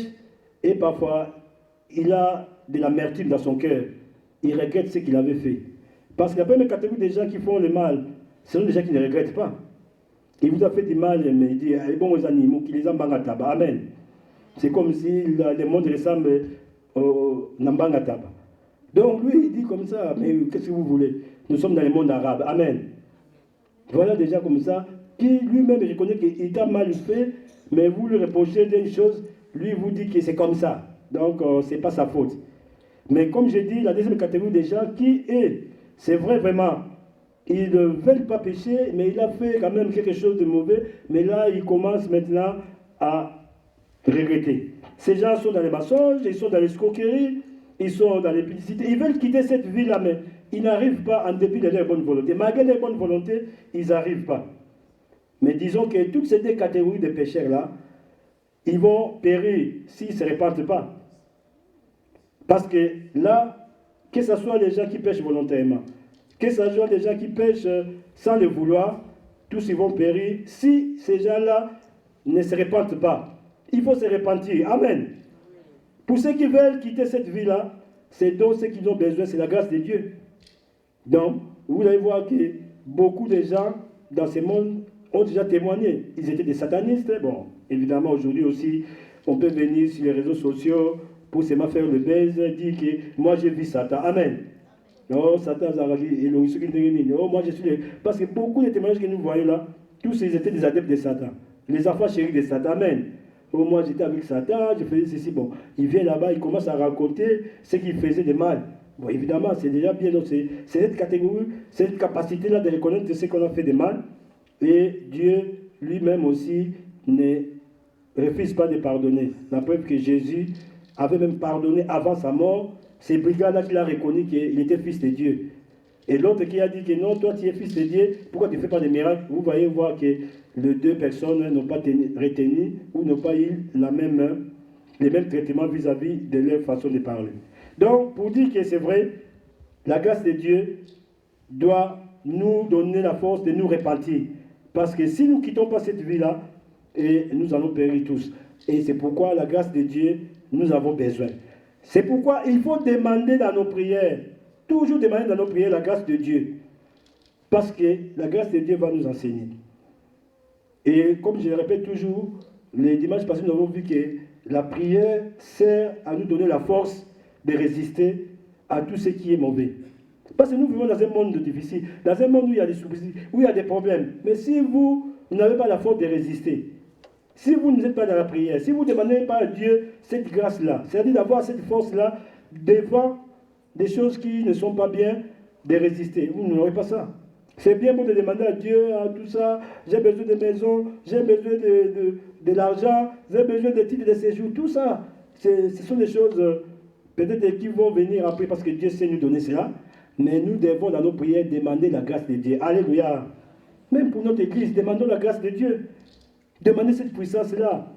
et parfois il a de l'amertume dans son cœur. Il regrette ce qu'il avait fait. Parce que la première catégorie des gens qui font le mal, ce sont des gens qui ne regrettent pas. Il vous a fait du mal, mais il dit, bon, les animaux, qui les ont bangé à tabac. Amen. C'est comme si le monde ressemble Nambanga Taba. Donc lui, il dit comme ça, mais qu'est-ce que vous voulez? Nous sommes dans le monde arabe. Amen. Voilà des gens comme ça, qui lui-même reconnaît qu'il t'a mal fait, mais vous lui reprochez d'une chose, lui vous dit que c'est comme ça. Donc, ce n'est pas sa faute. Mais comme j'ai dit, la deuxième catégorie des gens qui est, c'est vrai vraiment, ils ne veulent pas pécher, mais il a fait quand même quelque chose de mauvais, mais là, il commence maintenant à regretter. Ces gens sont dans les mensonges, ils sont dans l'escroquerie, ils sont dans les publicités. Ils veulent quitter cette vie-là, mais ils n'arrivent pas en dépit de leur bonne volonté. Malgré leur bonne volonté, ils n'arrivent pas. Mais disons que toutes ces deux catégories de pécheurs-là, ils vont périr s'ils ne se répandent pas. Parce que là, que ce soit les gens qui pêchent volontairement, que ce soit les gens qui pêchent sans le vouloir, tous ils vont périr si ces gens-là ne se répandent pas. Il faut se repentir. Amen. Pour ceux qui veulent quitter cette vie-là, c'est donc ce qu'ils ont besoin, c'est la grâce de Dieu. Donc, vous allez voir que beaucoup de gens dans ce monde ont déjà témoigné. Ils étaient des satanistes. Bon, évidemment, aujourd'hui aussi, on peut venir sur les réseaux sociaux pour seulement faire le buzz, dire que moi j'ai vu Satan. Amen. Non, Satan, oh, moi je suis. Parce que beaucoup de témoignages que nous voyons là, tous ils étaient des adeptes de Satan. Les enfants chéris de Satan. Amen. Oh, moi j'étais avec Satan, je faisais ceci. Bon, il vient là-bas, il commence à raconter ce qu'il faisait de mal. Bon, évidemment, c'est déjà bien. Donc, c'est cette catégorie, cette capacité-là de reconnaître ce qu'on a fait de mal. Et Dieu lui-même aussi ne refuse pas de pardonner. La preuve que Jésus avait même pardonné avant sa mort, ces brigands-là qu'il a reconnu qu'il était fils de Dieu. Et l'autre qui a dit que non, toi tu es fils de Dieu, pourquoi tu ne fais pas de miracles? Vous voyez voir que les deux personnes n'ont pas retenu ou n'ont pas eu les mêmes traitements vis-à-vis de leur façon de parler. Donc, pour dire que c'est vrai, la grâce de Dieu doit nous donner la force de nous repentir. Parce que si nous ne quittons pas cette vie-là, nous allons périr tous. Et c'est pourquoi la grâce de Dieu, nous avons besoin. C'est pourquoi il faut demander dans nos prières, toujours demander dans nos prières la grâce de Dieu. Parce que la grâce de Dieu va nous enseigner. Et comme je le répète toujours, les dimanches passés, nous avons vu que la prière sert à nous donner la force de résister à tout ce qui est mauvais. Parce que nous vivons dans un monde difficile, dans un monde où il y a des soucis, où il y a des problèmes. Mais si vous n'avez pas la force de résister, si vous n'êtes pas dans la prière, si vous ne demandez pas à Dieu cette grâce-là, c'est-à-dire d'avoir cette force-là devant des choses qui ne sont pas bien, de résister, vous n'aurez pas ça. C'est bien bon de demander à Dieu tout ça, j'ai besoin de maison, j'ai besoin de l'argent, j'ai besoin de titres de séjour, tout ça. Ce sont des choses peut-être qui vont venir après parce que Dieu sait nous donner cela. Mais nous devons, dans nos prières, demander la grâce de Dieu. Alléluia. Même pour notre Église, demandons la grâce de Dieu. Demandez cette puissance-là.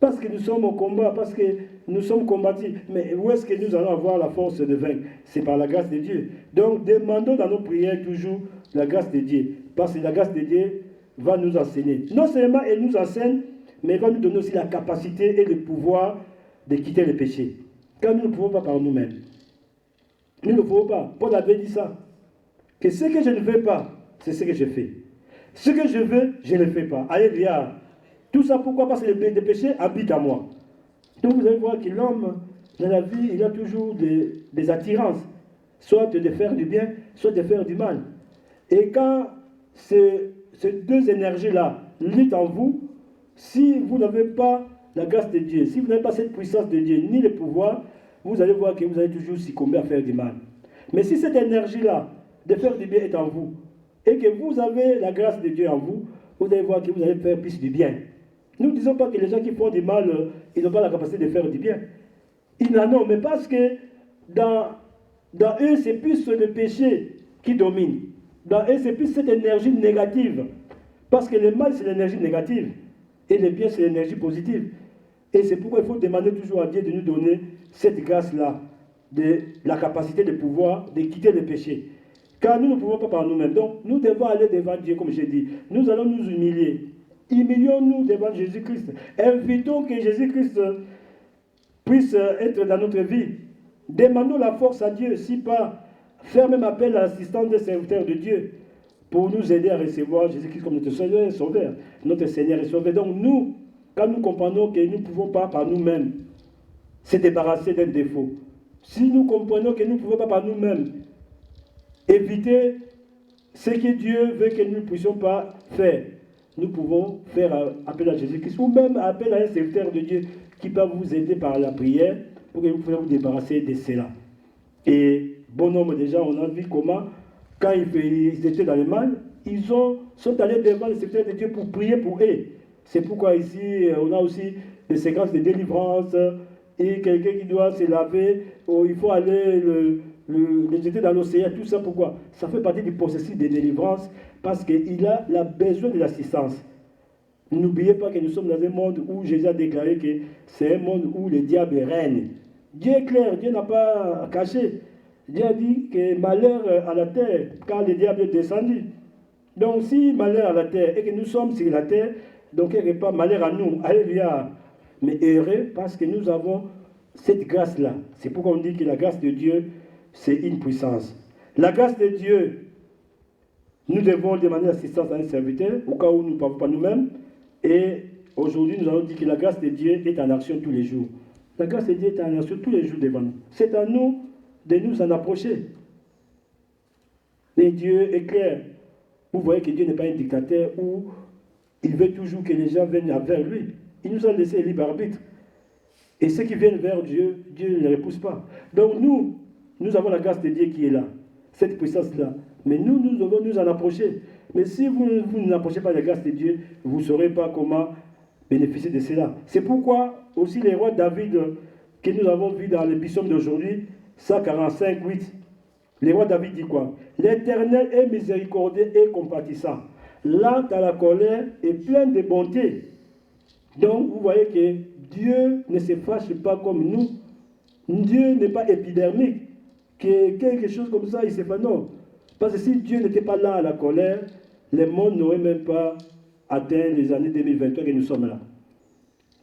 Parce que nous sommes au combat, parce que nous sommes combattus. Mais où est-ce que nous allons avoir la force de vaincre? C'est par la grâce de Dieu. Donc, demandons dans nos prières toujours la grâce de Dieu. Parce que la grâce de Dieu va nous enseigner. Non seulement elle nous enseigne, mais elle va nous donner aussi la capacité et le pouvoir de quitter le péché. Car nous ne pouvons pas par nous-mêmes. Nous ne pouvons pas. Paul avait dit ça. Que ce que je ne veux pas, c'est ce que je fais. Ce que je veux, je ne le fais pas. Alléluia. Tout ça pourquoi? Parce que le péché habite en moi. Donc vous allez voir que l'homme, dans la vie, il a toujours des attirances. Soit de faire du bien, soit de faire du mal. Et quand ces deux énergies-là luttent en vous, si vous n'avez pas la grâce de Dieu, si vous n'avez pas cette puissance de Dieu, ni le pouvoir, vous allez voir que vous allez toujours succomber à faire du mal. Mais si cette énergie-là de faire du bien est en vous, et que vous avez la grâce de Dieu en vous, vous allez voir que vous allez faire plus du bien. Nous ne disons pas que les gens qui font du mal, ils n'ont pas la capacité de faire du bien. Ils en ont, mais parce que dans eux, c'est plus le péché qui domine. Dans eux, c'est plus cette énergie négative. Parce que le mal, c'est l'énergie négative. Et le bien, c'est l'énergie positive. Et c'est pourquoi il faut demander toujours à Dieu de nous donner cette grâce-là, de la capacité de pouvoir, de quitter le péché. Car nous ne pouvons pas par nous-mêmes. Donc, nous devons aller devant Dieu, comme j'ai dit. Nous allons nous humilier. Humilions-nous devant Jésus-Christ. Invitons que Jésus-Christ puisse être dans notre vie. Demandons la force à Dieu, si pas faire même appel à l'assistance des serviteurs de Dieu pour nous aider à recevoir Jésus-Christ comme notre Seigneur et Sauveur, notre Seigneur et Sauveur. Donc nous, quand nous comprenons que nous ne pouvons pas par nous-mêmes se débarrasser d'un défaut, si nous comprenons que nous ne pouvons pas par nous-mêmes éviter ce que Dieu veut que nous ne puissions pas faire, nous pouvons faire appel à Jésus-Christ ou même appel à un serviteur de Dieu qui peut vous aider par la prière pour que vous puissiez vous débarrasser de cela. Et bon nombre de gens, on a vu comment, quand ils étaient dans le mal, ils sont allés devant le serviteur de Dieu pour prier pour eux. C'est pourquoi ici, on a aussi des séquences de délivrance, et quelqu'un qui doit se laver, ou il faut aller le jeter dans l'océan, tout ça pourquoi? Ça fait partie du processus de délivrance, parce qu'il a besoin de l'assistance. N'oubliez pas que nous sommes dans un monde où Jésus a déclaré que c'est un monde où le diable règne. Dieu est clair, Dieu n'a pas caché. Dieu a dit que malheur à la terre, car le diable est descendu. Donc si malheur à la terre, et que nous sommes sur la terre, donc il n'y a pas malheur à nous. Alléluia. Mais heureux parce que nous avons cette grâce-là. C'est pourquoi on dit que la grâce de Dieu, c'est une puissance. La grâce de Dieu, nous devons demander l'assistance à un serviteur, au cas où nous ne parlons pas nous-mêmes. Et aujourd'hui, nous allons dire que la grâce de Dieu est en action tous les jours. La grâce de Dieu est en action tous les jours devant nous. C'est à nous de nous en approcher. Et Dieu est clair. Vous voyez que Dieu n'est pas un dictateur où il veut toujours que les gens viennent vers lui. Il nous a laissé libre arbitre. Et ceux qui viennent vers Dieu, Dieu ne les repousse pas. Donc nous avons la grâce de Dieu qui est là. Cette puissance-là. Mais nous devons nous en approcher. Mais si vous n'approchez pas de la grâce de Dieu, vous ne saurez pas comment bénéficier de cela. C'est pourquoi aussi les rois David que nous avons vu dans les psaumes d'aujourd'hui, 145, 8. Le roi David dit quoi? L'Éternel est miséricordieux et compatissant, lent à la colère et plein de bonté. Donc vous voyez que Dieu ne se fâche pas comme nous. Dieu n'est pas épidermique, que quelque chose comme ça, il ne sait pas non. Parce que si Dieu n'était pas là à la colère, le monde n'aurait même pas atteint les années 2023 que nous sommes là.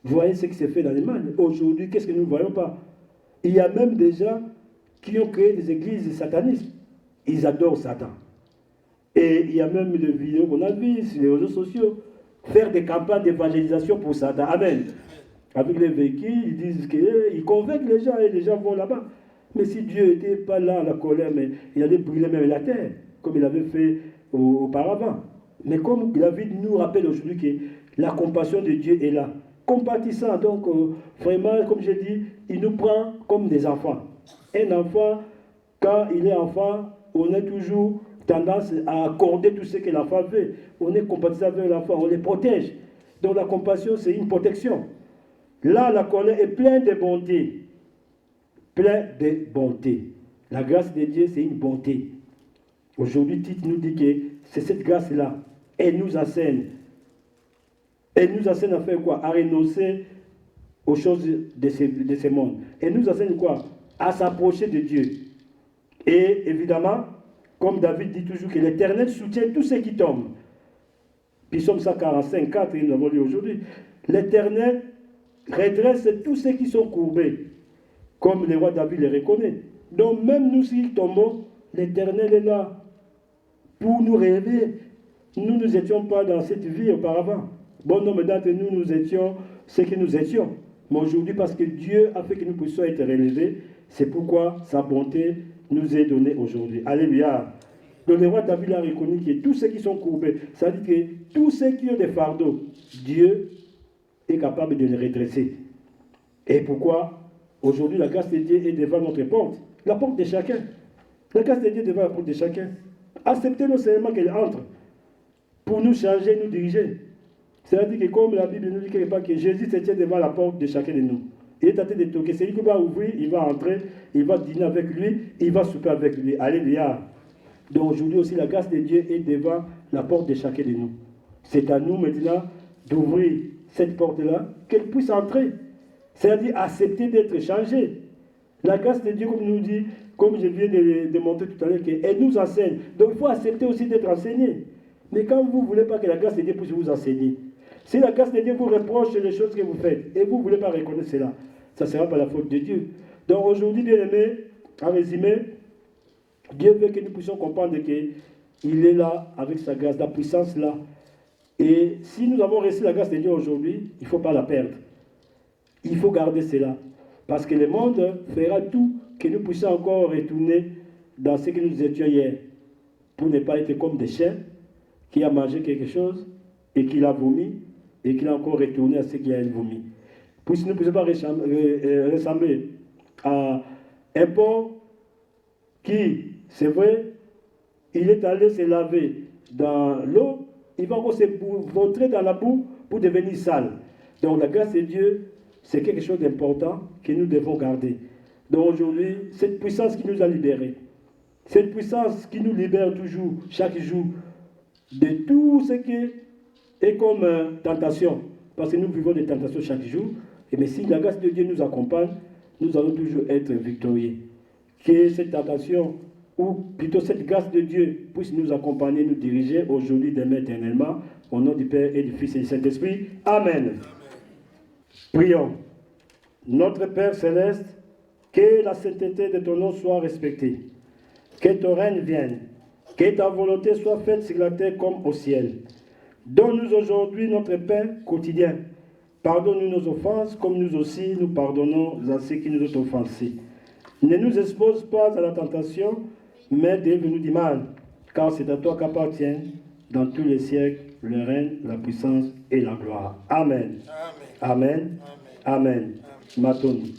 Vous voyez ce qui s'est fait dans les mondes. Aujourd'hui, qu'est-ce que nous ne voyons pas? Il y a même des gens qui ont créé des églises satanistes. Ils adorent Satan. Et il y a même des vidéos qu'on a vues sur les réseaux sociaux, faire des campagnes d'évangélisation pour Satan. Amen. Avec les véhicules, ils disent qu'ils convainquent les gens et les gens vont là-bas. Mais si Dieu n'était pas là à la colère, mais il allait brûler même la terre, comme il avait fait auparavant. Mais comme David nous rappelle aujourd'hui que la compassion de Dieu est là. Compatissant, donc vraiment, comme j'ai dit, il nous prend comme des enfants. Un enfant, quand il est enfant, on a toujours tendance à accorder tout ce que l'enfant veut. On est compatissant avec l'enfant, on les protège. Donc la compassion, c'est une protection. Là, la colère est pleine de bonté. Plein de bonté. La grâce de Dieu, c'est une bonté. Aujourd'hui, Tite nous dit que c'est cette grâce-là. Elle nous enseigne. Elle nous enseigne à faire quoi? À renoncer aux choses de ce monde. Elle nous enseigne quoi? À s'approcher de Dieu. Et évidemment, comme David dit toujours, que l'Éternel soutient tous ceux qui tombent. Psaume 145, 4, nous avons lu aujourd'hui. L'Éternel redresse tous ceux qui sont courbés, comme le roi David les reconnaît. Donc même nous, s'ils tombons, l'Éternel est là pour nous relever. Nous n'étions pas dans cette vie auparavant. Bon nombre d'entre nous, nous étions ce que nous étions. Mais aujourd'hui, parce que Dieu a fait que nous puissions être relevés, c'est pourquoi sa bonté nous est donnée aujourd'hui. Alléluia. Donc le roi David a reconnu que tous ceux qui sont courbés, ça veut dire que tous ceux qui ont des fardeaux, Dieu est capable de les redresser. Et pourquoi aujourd'hui la grâce de Dieu est devant notre porte, la porte de chacun. La grâce de Dieu est devant la porte de chacun. Acceptez-le seulement qu'elle entre pour nous changer, nous diriger. C'est-à-dire que comme la Bible nous dit quelque part que Jésus se tient devant la porte de chacun de nous. Il est en train de toquer. Celui qui va ouvrir, il va entrer, il va dîner avec lui, il va souper avec lui. Alléluia. Donc aujourd'hui aussi, la grâce de Dieu est devant la porte de chacun de nous. C'est à nous maintenant d'ouvrir cette porte-là, qu'elle puisse entrer. C'est-à-dire accepter d'être changé. La grâce de Dieu, comme nous dit, comme je viens de montrer tout à l'heure, elle nous enseigne. Donc il faut accepter aussi d'être enseigné. Mais quand vous ne voulez pas que la grâce de Dieu puisse vous enseigner, si la grâce de Dieu vous reproche les choses que vous faites, et vous ne voulez pas reconnaître cela, ça ne sera pas la faute de Dieu. Donc aujourd'hui, bien aimé, en résumé, Dieu veut que nous puissions comprendre qu'il est là avec sa grâce, la puissance là. Et si nous avons reçu la grâce de Dieu aujourd'hui, il ne faut pas la perdre. Il faut garder cela. Parce que le monde fera tout que nous puissions encore retourner dans ce que nous étions hier. Pour ne pas être comme des chiens qui a mangé quelque chose et qui l'a vomi et qui a encore retourné à ce qu'il a vomi. Puisque nous ne pouvons pas ressembler à un porc qui, c'est vrai, il est allé se laver dans l'eau, il va encore se vautrer dans la boue pour devenir sale. Donc la grâce de Dieu, c'est quelque chose d'important que nous devons garder. Donc aujourd'hui, cette puissance qui nous a libérés, cette puissance qui nous libère toujours, chaque jour, de tout ce qui est comme tentation, parce que nous vivons des tentations chaque jour, et mais si la grâce de Dieu nous accompagne, nous allons toujours être victorieux. Que cette tentation, ou plutôt cette grâce de Dieu, puisse nous accompagner, nous diriger aujourd'hui, demain, éternellement, au nom du Père et du Fils et du Saint-Esprit. Amen. Prions. Notre Père céleste, que la sainteté de ton nom soit respectée, que ton règne vienne, que ta volonté soit faite sur la terre comme au ciel. Donne-nous aujourd'hui notre pain quotidien. Pardonne-nous nos offenses, comme nous aussi nous pardonnons à ceux qui nous ont offensés. Ne nous expose pas à la tentation, mais délivre-nous du mal, car c'est à toi qu'appartiennent dans tous les siècles le règne, la puissance et la gloire. Amen. Amen. Amen. Matoni.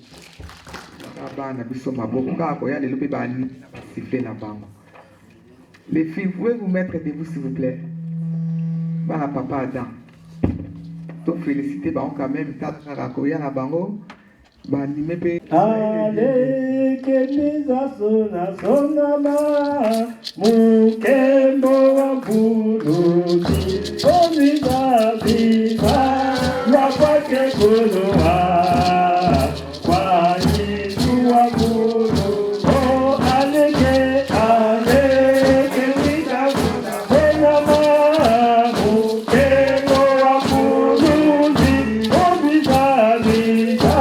Les filles, vous pouvez vous mettre debout s'il vous plaît. Voilà papa Adam. Donc féliciter quand même bango. Ale kemiza sona sonama mukembo wa buluti omiza viva ya kwake kunoa kwa Yesu wa bulu o aleke kemiza sona sonama mukembo wa buluti omiza viva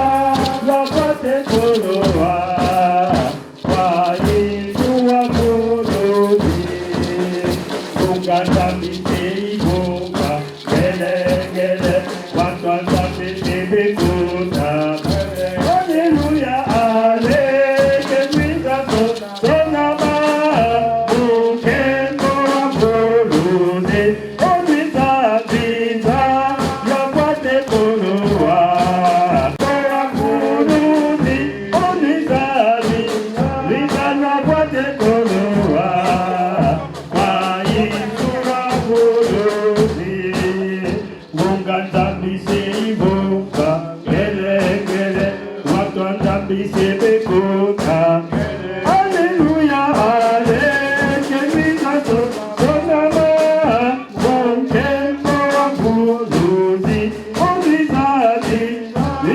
Munga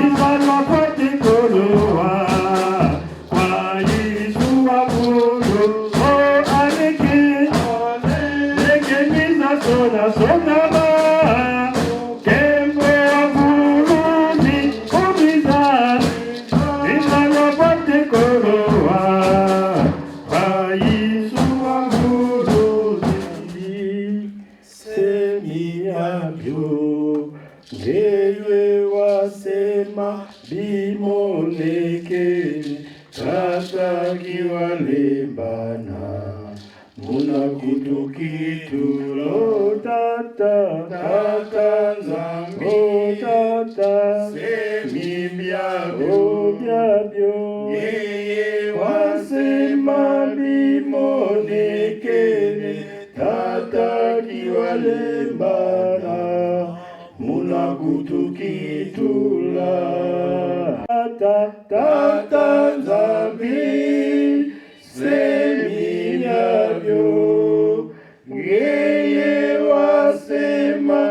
Nizalwa pote koloa kwa Yesu wa Mungu o aleke leke niza sona sona ma kembo wa Burundi kumiza Nizalwa pote koloa kwa Yesu wa Mungu semi abyo Ngewe wasema bimoneke Tata kiwalembana Muna kutukitulo Tata Tata nzambi O Tata Semi byabyo Byabyo Yeye wasema bimoneke Tata kiwalembana Muna kutukitula Tata nzambi Semi byabyo Ngeye wasema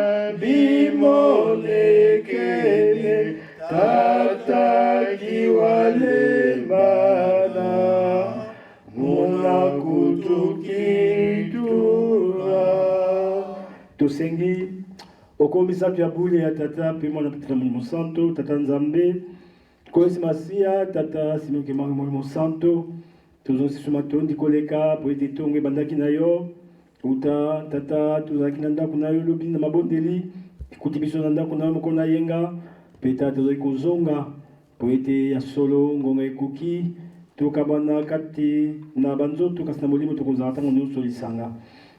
bimonekene Tata kiwalembana Muna kutukitula Tusengi okombisa tuyabule ya tata pemo na petita mulimo santo tata nzambe koyesi masia tata simoke mari mulimo santo tozonsi suma tondi koleka po ete tongo ebandaki na yo uta tata tozalaki na ndako na yo lobi na mabondeli ekuti biso na ndako na yo moko na yenga pe tata tozalaki kozonga po ete ya solo ngonga ekoki tokabana kati na banzoto kasi na molimo tokozala ntango nyonso lisanga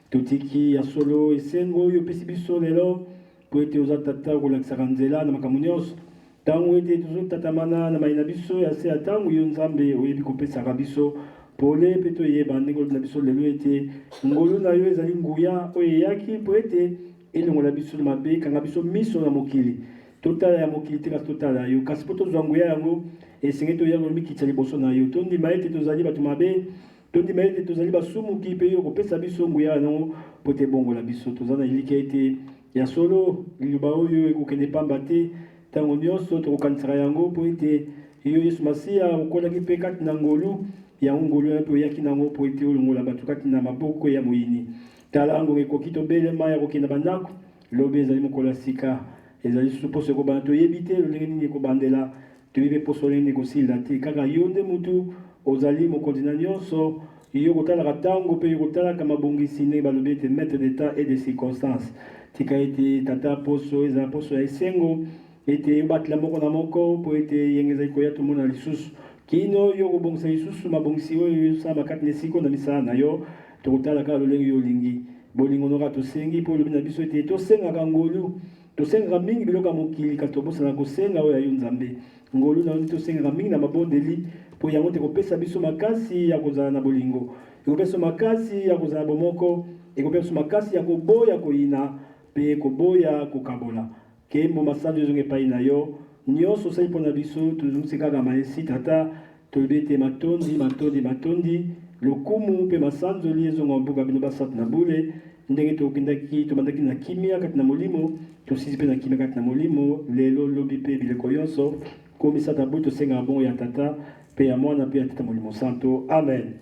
totiki ya solo esengo oyo opesi biso lelo po ete oza tata okolakisaka nzela na makambo nyonso ntango ete tozotatamana na mai na biso ya se ya ntango yo nzambe oyebi kopesaka biso pole mpe toyeba ndenge olobi na biso lelo ete ngolu na yo ezali nguya oyo eyaki po ete elongola biso na mabe ekanga biso miso na mokili totala ya mokili te kasi totala yo kasi mpo tozwa nguya yango esenge toyanga mikitisa liboso na yo tondima ete tozali bato mabe tondima ete tozali basumuki mpe yo kopesa biso nguya yango po te bongola biso toza na elika ete ya solo liloba oyo ekokende pamba te ntango nyonso tokokanisaka yango mpo ete yo yesu masiya okolaki mpe kati na ngolu yango ngolu yango mpe oyaki nango mpo ete olongola bato kati na maboko ya moyini tala ngonga ekoki tobelema ya kokende bandako lobi ezali mokolo ya sika ezali susu poso ekobanda toyebi te lolenge nini ekobandela toyebi poso lolenge ekosilila te kaka yo nde mutu ozali mokonzi na nyonso yo kotalaka ntango mpe yo kotalaka mabongisi ndenge balobi ete maître de temps et de circonstance tika ete tata poso ezala poso ya esengo ete obatela moko na moko mpo ete yenge ezali koya tomona lisusu kino yo kobongisa lisusu mabongisi oyo yosala kati na esika na misala na yo tokotala kaka lolenge yo olingi bolingo noka tosengi mpo olobi na biso ete tosengaka ngolu tosengaka mingi biloko ya mokili kasi tobosana kosenga oyo ya yo nzambe ngolu na yo tosengaka mingi na mabondeli mpo yango te kopesa biso makasi ya kozala na bolingo ekopesa makasi ya kozala bomoko ekopesa makasi ya koboya koyina mpe koboya kokabola kembo masanzo ezonga epai na yo nyonso osali mpo na biso tozongisi kaka maesi tata tolobi ete matondi lokumu mpe masanzoli ezonga mboka bino basatu na bule ndenge tobandaki na kimia kati na molimo tosisi mpe na kimia kati na molimo lelo lobi mpe bileko nyonso komisata boye tosengaka bongo ya tata mpe ya mwana mpe ya tata molimo santo amen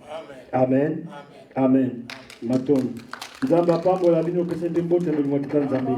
amen amen matondi nzambe apambola bino opesa mpe mbote molimo ya tata nzambe